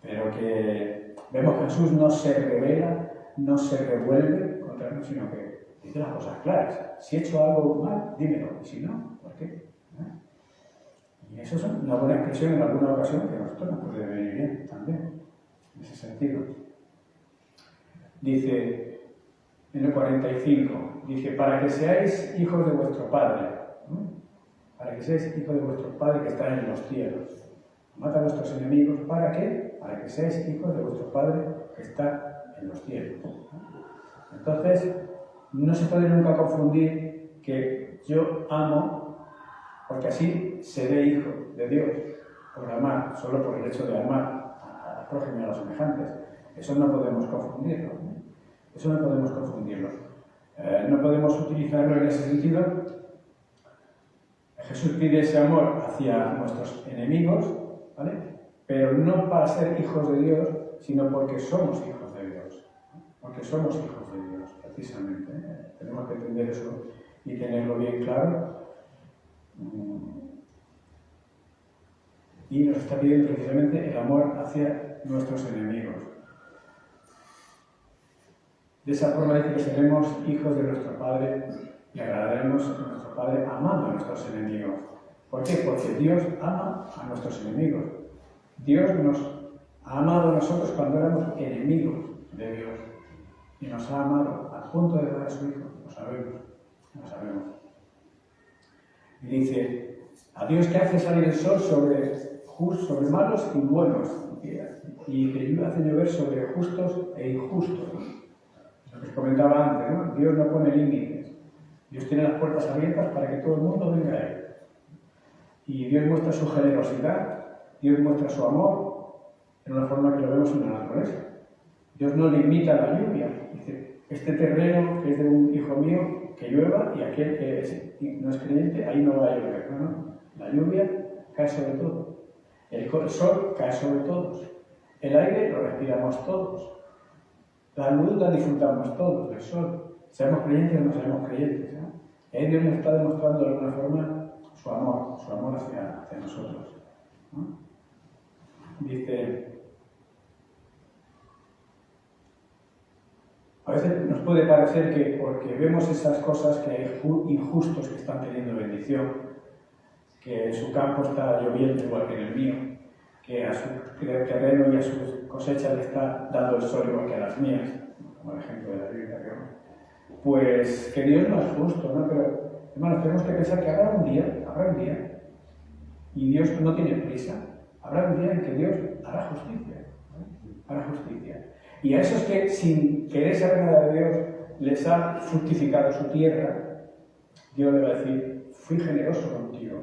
Pero que vemos que Jesús no se revela, no se revuelve contra nosotros, sino que dice las cosas claras. Si he hecho algo mal, dímelo. Y si no, ¿por qué? Y eso es una buena expresión en alguna ocasión que a nosotros nos puede venir bien también, en ese sentido. Dice, en el 45, dice, para que seáis hijos de vuestro Padre, ¿no? Para que seáis hijos de vuestro Padre que está en los cielos. Mata a vuestros enemigos, ¿para qué? Para que seáis hijos de vuestro Padre que está en los cielos. Entonces, no se puede nunca confundir que yo amo porque así se ve hijo de Dios, por amar, solo por el hecho de amar al prójimo y a los semejantes. Eso no podemos confundirlo. Eso no podemos confundirlo. No podemos utilizarlo en ese sentido. Jesús pide ese amor hacia nuestros enemigos, ¿vale? Pero no para ser hijos de Dios, sino porque somos hijos de Dios. Porque somos hijos de Dios, precisamente. Tenemos que entender eso y tenerlo bien claro. Y nos está pidiendo precisamente el amor hacia nuestros enemigos. De esa forma dice que seremos hijos de nuestro Padre y agradaremos a nuestro Padre amando a nuestros enemigos. ¿Por qué? Porque Dios ama a nuestros enemigos. Dios nos ha amado a nosotros cuando éramos enemigos de Dios. Y nos ha amado al punto de dar a su Hijo. Lo sabemos. Lo sabemos. Y dice, a Dios que hace salir el sol sobre malos y buenos. Y que hace llover sobre justos e injustos. Lo que os comentaba antes, ¿no? Dios no pone límites. Dios tiene las puertas abiertas para que todo el mundo venga a Él. Y Dios muestra su generosidad, Dios muestra su amor en una forma que lo vemos en la naturaleza. Dios no limita la lluvia. Dice, este terreno que es de un hijo mío, que llueva, y aquel que no es creyente, ahí no va a llover. No. La lluvia cae sobre todo. El sol cae sobre todos. El aire lo respiramos todos. La luz la disfrutamos todos, el sol. Seamos creyentes o no seamos creyentes. Dios nos está demostrando de alguna forma su amor hacia nosotros. ¿No? Dice, a veces nos puede parecer que porque vemos esas cosas que hay injustos que están teniendo bendición, que en su campo está lloviendo igual que en el mío, que a su terreno y a su cosecha le está dando el sol igual que a las mías, como el ejemplo de la Biblia, pues que Dios no es justo, ¿no? Pero, hermanos, tenemos que pensar que habrá un día, y Dios no tiene prisa, habrá un día en que Dios hará justicia, ¿no? Hará justicia. Y a esos que, sin querer ser nada de Dios, les ha fructificado su tierra, Dios le va a decir, fui generoso contigo,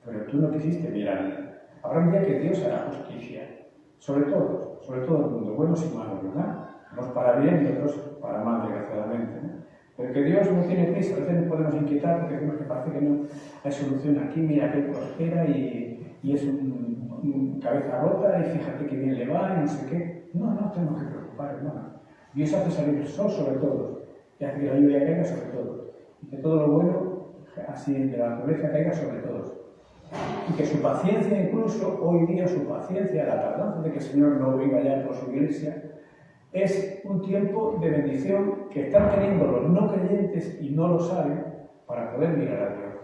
pero tú no quisiste mirar. Habrá un día que Dios hará justicia, sobre todo el mundo, buenos y malos, ¿verdad? Unos para bien y otros para mal, desgraciadamente, ¿no? Pero que Dios no tiene prisa, a veces nos podemos inquietar porque vemos que parece que no hay solución aquí, mira que prospera y es un cabeza rota y fíjate que bien le va y no sé qué. No tenemos que preocupar, hermano. Dios hace salir el sol sobre todos y hace que la lluvia caiga sobre todos y que todo lo bueno, así de la naturaleza, caiga sobre todos. Y que su paciencia, incluso hoy día su paciencia, la tardanza de que el Señor no venga ya por su iglesia, es un tiempo de bendición que están teniendo los no creyentes y no lo saben para poder mirar a Dios.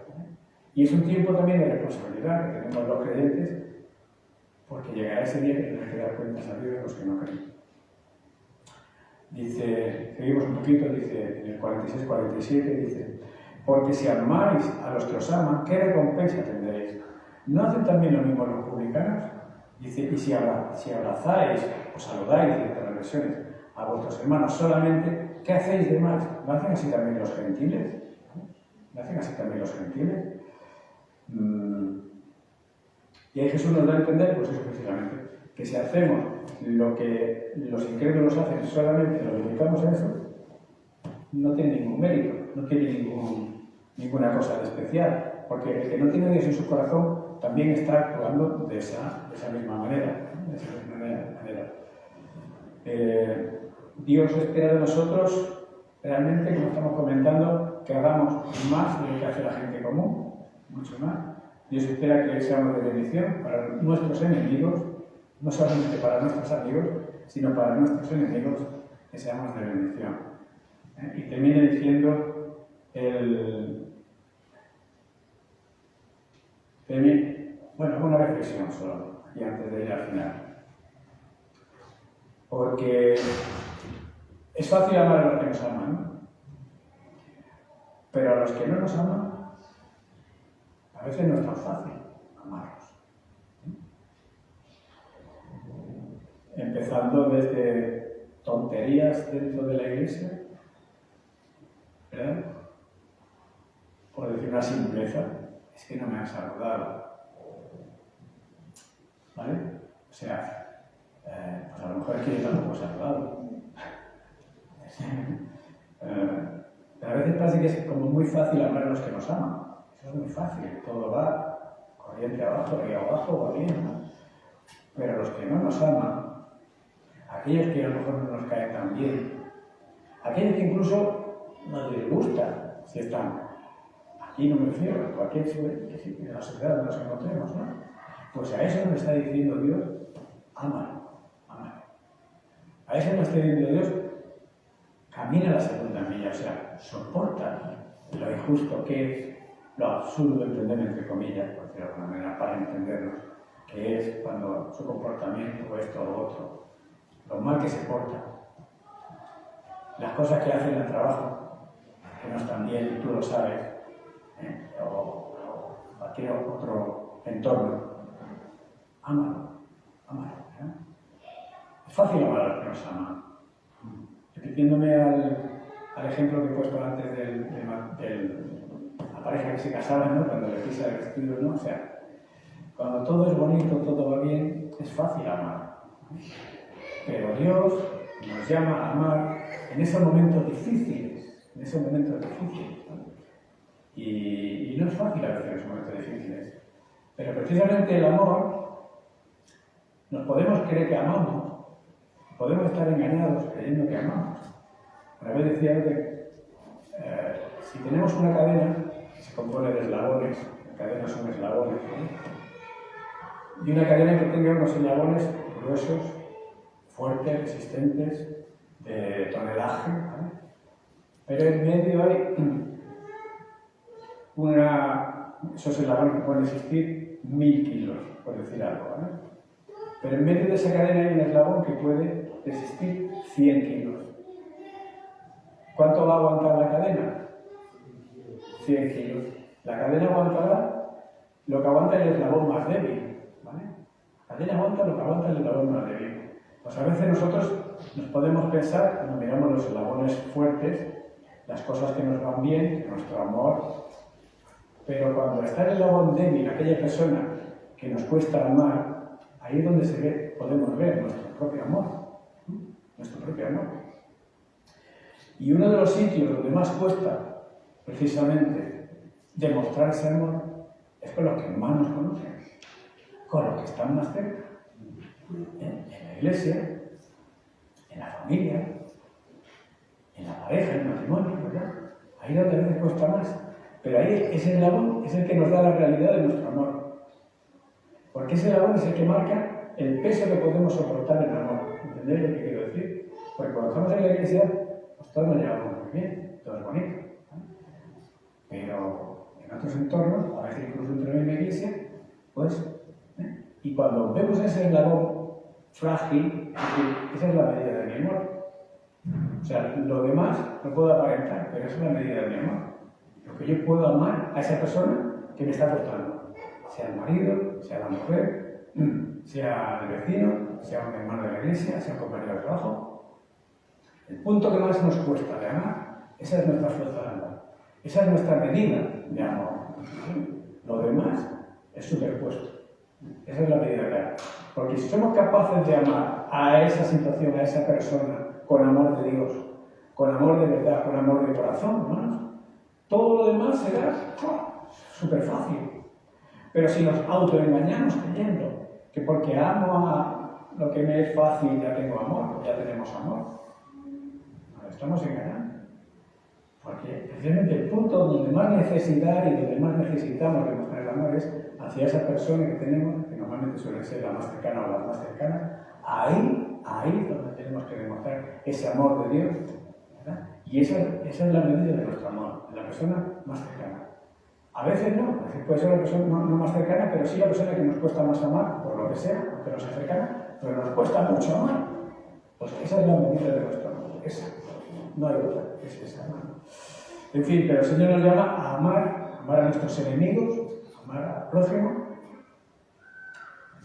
Y es un tiempo también de responsabilidad que tenemos los creyentes, porque llegará ese día que tendrán que dar cuentas a Dios los que no creen. Dice, seguimos un poquito, dice en el 46-47, dice, porque si amáis a los que os aman, ¿qué recompensa tendréis? ¿No hacen también lo mismo los publicanos? Dice, y si abrazáis o saludáis, dice las versiones, a vuestros hermanos solamente, ¿qué hacéis de más? ¿No hacen así también los gentiles? ¿No hacen así también los gentiles? Y ahí Jesús nos da a entender, pues eso precisamente, que si hacemos lo que los incrédulos hacen solamente, lo dedicamos a eso, no tiene ningún mérito, no tiene ninguna cosa de especial, porque el que no tiene Dios en su corazón también está actuando de esa misma manera. Dios espera de nosotros realmente, como estamos comentando, que hagamos más de lo que hace la gente común, mucho más. Dios espera que seamos de bendición para nuestros enemigos, no solamente para nuestros amigos, sino para nuestros enemigos, que seamos de bendición. Y termina diciendo una reflexión solo, y antes de ir al final. Porque es fácil amar a los que nos aman, ¿no? Pero a los que no nos aman, a veces no es tan fácil amarlos. Empezando desde tonterías dentro de la iglesia, ¿verdad? Por decir una simpleza, es que no me han saludado. ¿Vale? O sea, pues a lo mejor es que yo tampoco he saludado. Pero a veces parece que es como muy fácil hablar a los que nos aman. Eso es muy fácil, todo va corriente abajo, río abajo, va bien, ¿no? Pero los que no nos aman, aquellos que a lo mejor no nos caen tan bien, aquellos que incluso nos disgustan, si están, aquí no me refiero, a cualquier de la sociedad donde nos encontremos, ¿no? Pues a eso nos está diciendo Dios, ámalo, ámalo. A eso nos está diciendo Dios, camina la segunda milla, o sea, soporta lo injusto que es, lo absurdo, entender entre comillas, por decirlo de alguna manera, para entendernos, que es cuando su comportamiento, esto o lo otro, lo mal que se porta, las cosas que hace en el trabajo, que no están bien, y tú lo sabes, o cualquier otro entorno, ámalo, ámalo. Es fácil amar a los que nos aman. Repitiéndome al ejemplo que he puesto antes de la pareja que se casaba, ¿no? Cuando le pisa el vestido, ¿no? O sea, cuando todo es bonito, todo va bien, es fácil amar. Pero Dios nos llama a amar en esos momentos difíciles, ¿no? Y no es fácil a veces en esos momentos difíciles. Pero precisamente el amor, nos podemos creer que amamos, podemos estar engañados creyendo que amamos. Una vez decía que si tenemos una cadena que se compone de eslabones, las cadenas son eslabones, ¿no? Y una cadena que tenga unos eslabones gruesos, fuertes, resistentes, de tonelaje, ¿vale? Pero en medio hay esos eslabones que pueden resistir 1000 kilos, por decir algo, ¿vale? Pero en medio de esa cadena hay un eslabón que puede resistir 100 kilos. ¿Cuánto va a aguantar la cadena? 100 kilos. La cadena aguantará lo que aguanta el eslabón más débil, ¿vale? La cadena aguanta lo que aguanta el eslabón más débil. Pues a veces nosotros nos podemos pensar, cuando miramos los eslabones fuertes, las cosas que nos van bien, nuestro amor, pero cuando está el eslabón débil, aquella persona que nos cuesta amar, ahí es donde podemos ver nuestro propio amor. Nuestro propio amor. Y uno de los sitios donde más cuesta, precisamente, demostrar ese amor, es con los que más nos conocen, con los que están más cerca. En la iglesia, en la familia, en la pareja, en el matrimonio, ¿verdad? Ahí es donde a veces cuesta más. Pero ahí ese eslabón es el que nos da la realidad de nuestro amor. Porque ese eslabón es el que marca el peso que podemos soportar en amor. ¿Entendéis lo que quiero decir? Porque cuando estamos en la iglesia, pues todos nos llevamos muy bien, todo es bonito, ¿no? Pero en otros entornos, a veces incluso dentro de la misma iglesia, pues, y cuando vemos ese eslabón frágil, esa es la medida de mi amor. O sea, lo demás no puedo aparentar, pero esa es la medida de mi amor. Lo que yo puedo amar a esa persona que me está costando, sea el marido, sea la mujer, sea el vecino, sea un hermano de la iglesia, sea un compañero de trabajo. El punto que más nos cuesta de amar, esa es nuestra fuerza de amor. Esa es nuestra medida de amor. Lo demás es superpuesto. Esa es la medida real. Porque si somos capaces de amar a esa situación, a esa persona, con amor de Dios, con amor de verdad, con amor de corazón, hermanos, todo lo demás será súper fácil. Pero si nos autoengañamos creyendo que porque amo a lo que me es fácil ya tengo amor, ya tenemos amor, nos estamos engañando. Porque precisamente el punto donde más necesidad y donde más necesitamos demostrar el amor es hacia esa persona que tenemos, que normalmente suele ser la más cercana o las más cercanas. Ahí es donde tenemos que demostrar ese amor de Dios, ¿verdad? Y esa es la medida de nuestro amor, de la persona más cercana. A veces no, a veces puede ser la persona no más cercana, pero sí la persona que nos cuesta más amar, por lo que sea, aunque no sea cercana, pero nos cuesta mucho amar. Pues esa es la medida de nuestro amor, esa. No hay otra, es esa, ¿no? En fin, pero el Señor nos llama a amar a nuestros enemigos, a amar al prójimo.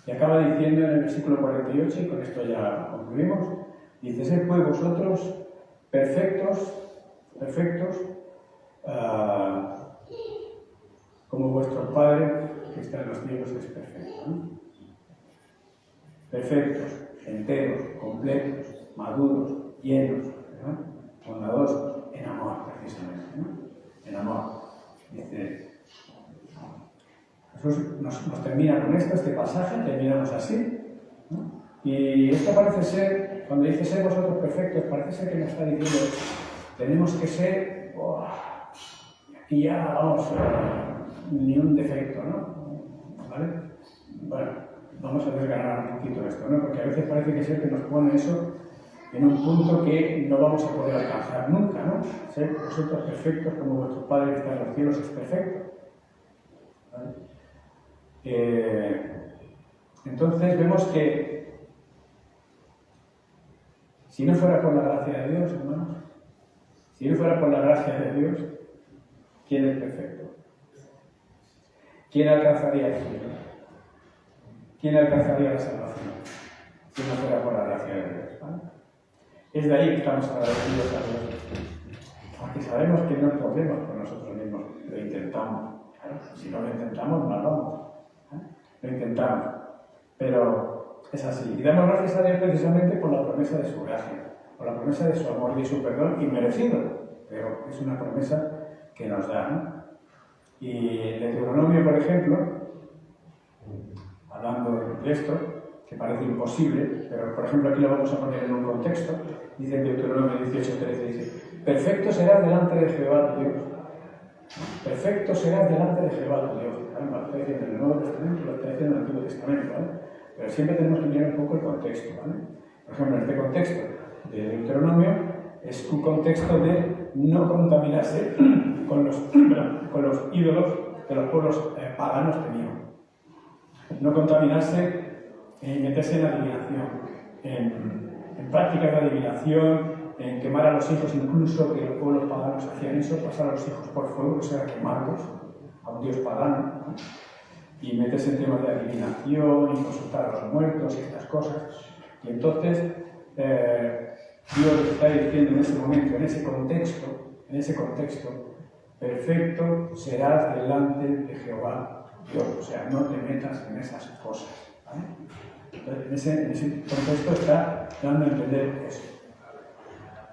Y acaba diciendo en el versículo 48, y con esto ya concluimos, dice, sed pues vosotros perfectos, como vuestro Padre que está en los cielos es perfecto. ¿No? Perfectos, enteros, completos, maduros, llenos, ¿verdad? Bondadosos, en amor, precisamente. ¿No? En amor. Dice, Jesús nos termina con esto, este pasaje, terminamos así. ¿No? Y esto parece ser, cuando dice ser vosotros perfectos, parece ser que nos está diciendo, tenemos que ser, aquí ya vamos, ni un defecto, ¿no? ¿Vale? Bueno, vamos a desgranar un poquito esto, ¿no? Porque a veces parece que ser que nos pone eso en un punto que no vamos a poder alcanzar nunca, ¿no? Ser vosotros perfectos como vuestro Padre que está en los cielos es perfecto. ¿Vale? Entonces vemos que si no fuera por la gracia de Dios, hermanos, si no fuera por la gracia de Dios, ¿quién es perfecto? ¿Quién alcanzaría el cielo? ¿Quién alcanzaría la salvación? Si no fuera por la gracia de Dios, ¿vale? Es de ahí que estamos agradecidos a Dios. Porque sabemos que no podemos por nosotros mismos, lo intentamos. Claro, si no lo intentamos, mal vamos. Lo intentamos. Pero es así. Y damos gracias a Dios precisamente por la promesa de su gracia, por la promesa de su amor y de su perdón inmerecido. Pero es una promesa que nos da, ¿no? Y en Deuteronomio, por ejemplo, hablando de esto, que parece imposible, pero por ejemplo aquí lo vamos a poner en un contexto, dice en Deuteronomio 18:13, dice, perfecto serás delante de Jehová tu Dios. Perfecto serás delante de Jehová tu Dios. Lo está diciendo en el Nuevo Testamento, lo está diciendo en el Antiguo Testamento, ¿vale? Pero siempre tenemos que mirar un poco el contexto, ¿vale? Por ejemplo, en este contexto de Deuteronomio es un contexto de no contaminarse con los ídolos que los pueblos paganos tenían. No contaminarse y meterse en adivinación, en prácticas de adivinación, en quemar a los hijos, incluso que los pueblos paganos hacían eso, pasar a los hijos por fuego, o sea, quemarlos a un dios pagano, ¿no? Y meterse en temas de adivinación y consultar a los muertos y estas cosas. Y entonces Dios le está diciendo en ese momento, en ese contexto, perfecto serás delante de Jehová Dios, o sea, no te metas en esas cosas, ¿vale? Entonces, en ese contexto está dando a entender eso,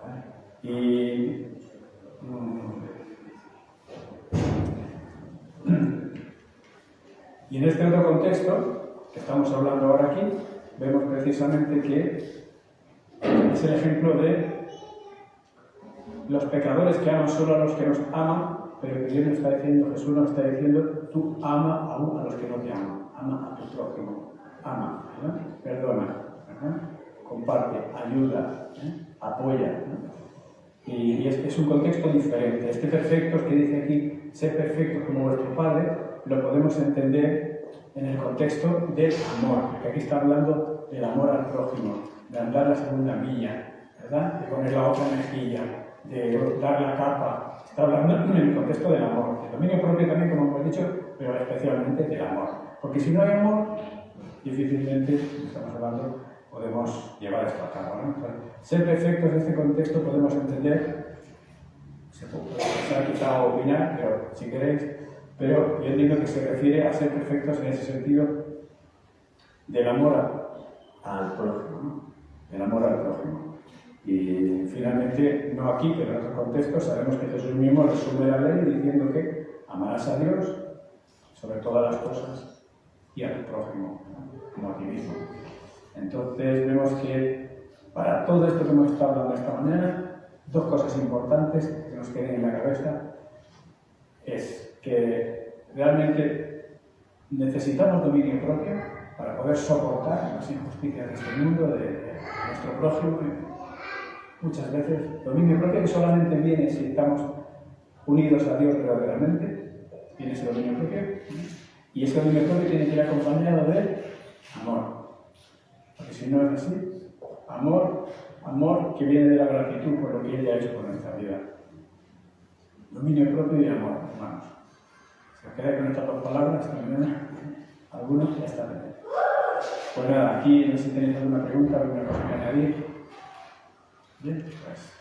¿vale? Y en este otro contexto que estamos hablando ahora aquí, vemos precisamente que es el ejemplo de los pecadores que aman solo a los que nos aman, pero que Dios nos está diciendo, Jesús nos está diciendo, tú ama aún a los que no te aman, ama a tu prójimo, ama, ¿no? Perdona, ¿no? Comparte, ayuda, ¿no? Apoya, ¿no? Y es un contexto diferente. Este perfecto que dice aquí, ser perfecto como vuestro Padre, lo podemos entender en el contexto del amor, porque aquí está hablando del amor al prójimo, de andar la segunda milla, ¿verdad? De poner la otra mejilla, de dar la capa. Está hablando en el contexto del amor, del dominio propio también, como hemos dicho, pero especialmente del amor. Porque si no hay amor, difícilmente, estamos hablando, podemos llevar esto a cabo, ¿no? Entonces, ser perfectos en este contexto podemos entender, se ha quitado opinar, pero si queréis, pero yo entiendo que se refiere a ser perfectos en ese sentido del amor al prójimo, ¿no? Del amor al prójimo. Y finalmente, no aquí, pero en otro contexto, sabemos que Jesús mismo resume la ley diciendo que amarás a Dios sobre todas las cosas y a tu prójimo, ¿no? Como a ti mismo. Entonces vemos que para todo esto que hemos estado hablando esta mañana, dos cosas importantes que nos queden en la cabeza es que realmente necesitamos dominio propio para poder soportar las injusticias de este mundo, de nuestro prójimo. Muchas veces dominio propio que solamente viene si estamos unidos a Dios verdaderamente, viene ese dominio propio, y ese dominio propio tiene que ir acompañado de amor, porque si no es así, amor que viene de la gratitud por lo que Él ha hecho por nuestra vida. Dominio propio y amor, hermanos. ¿Se queda con estas dos palabras esta mañana? Algunos ya están bien. Pues nada, aquí no sé si tenéis alguna pregunta, alguna cosa que añadir. Bien, pues.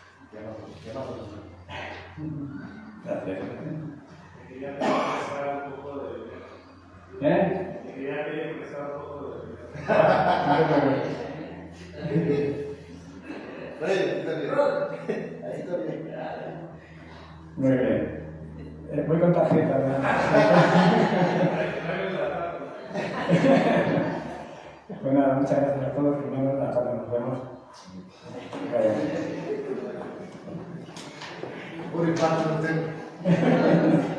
Gracias. Quería prestar un poco de dinero. ¿Eh? Quería prestar un poco de dinero. Ahí está bien. Muy bien. Voy con tarjeta, ¿verdad? Pues nada, muchas gracias a todos. Primero, Natalia, nos vemos. Por el paso no tengo.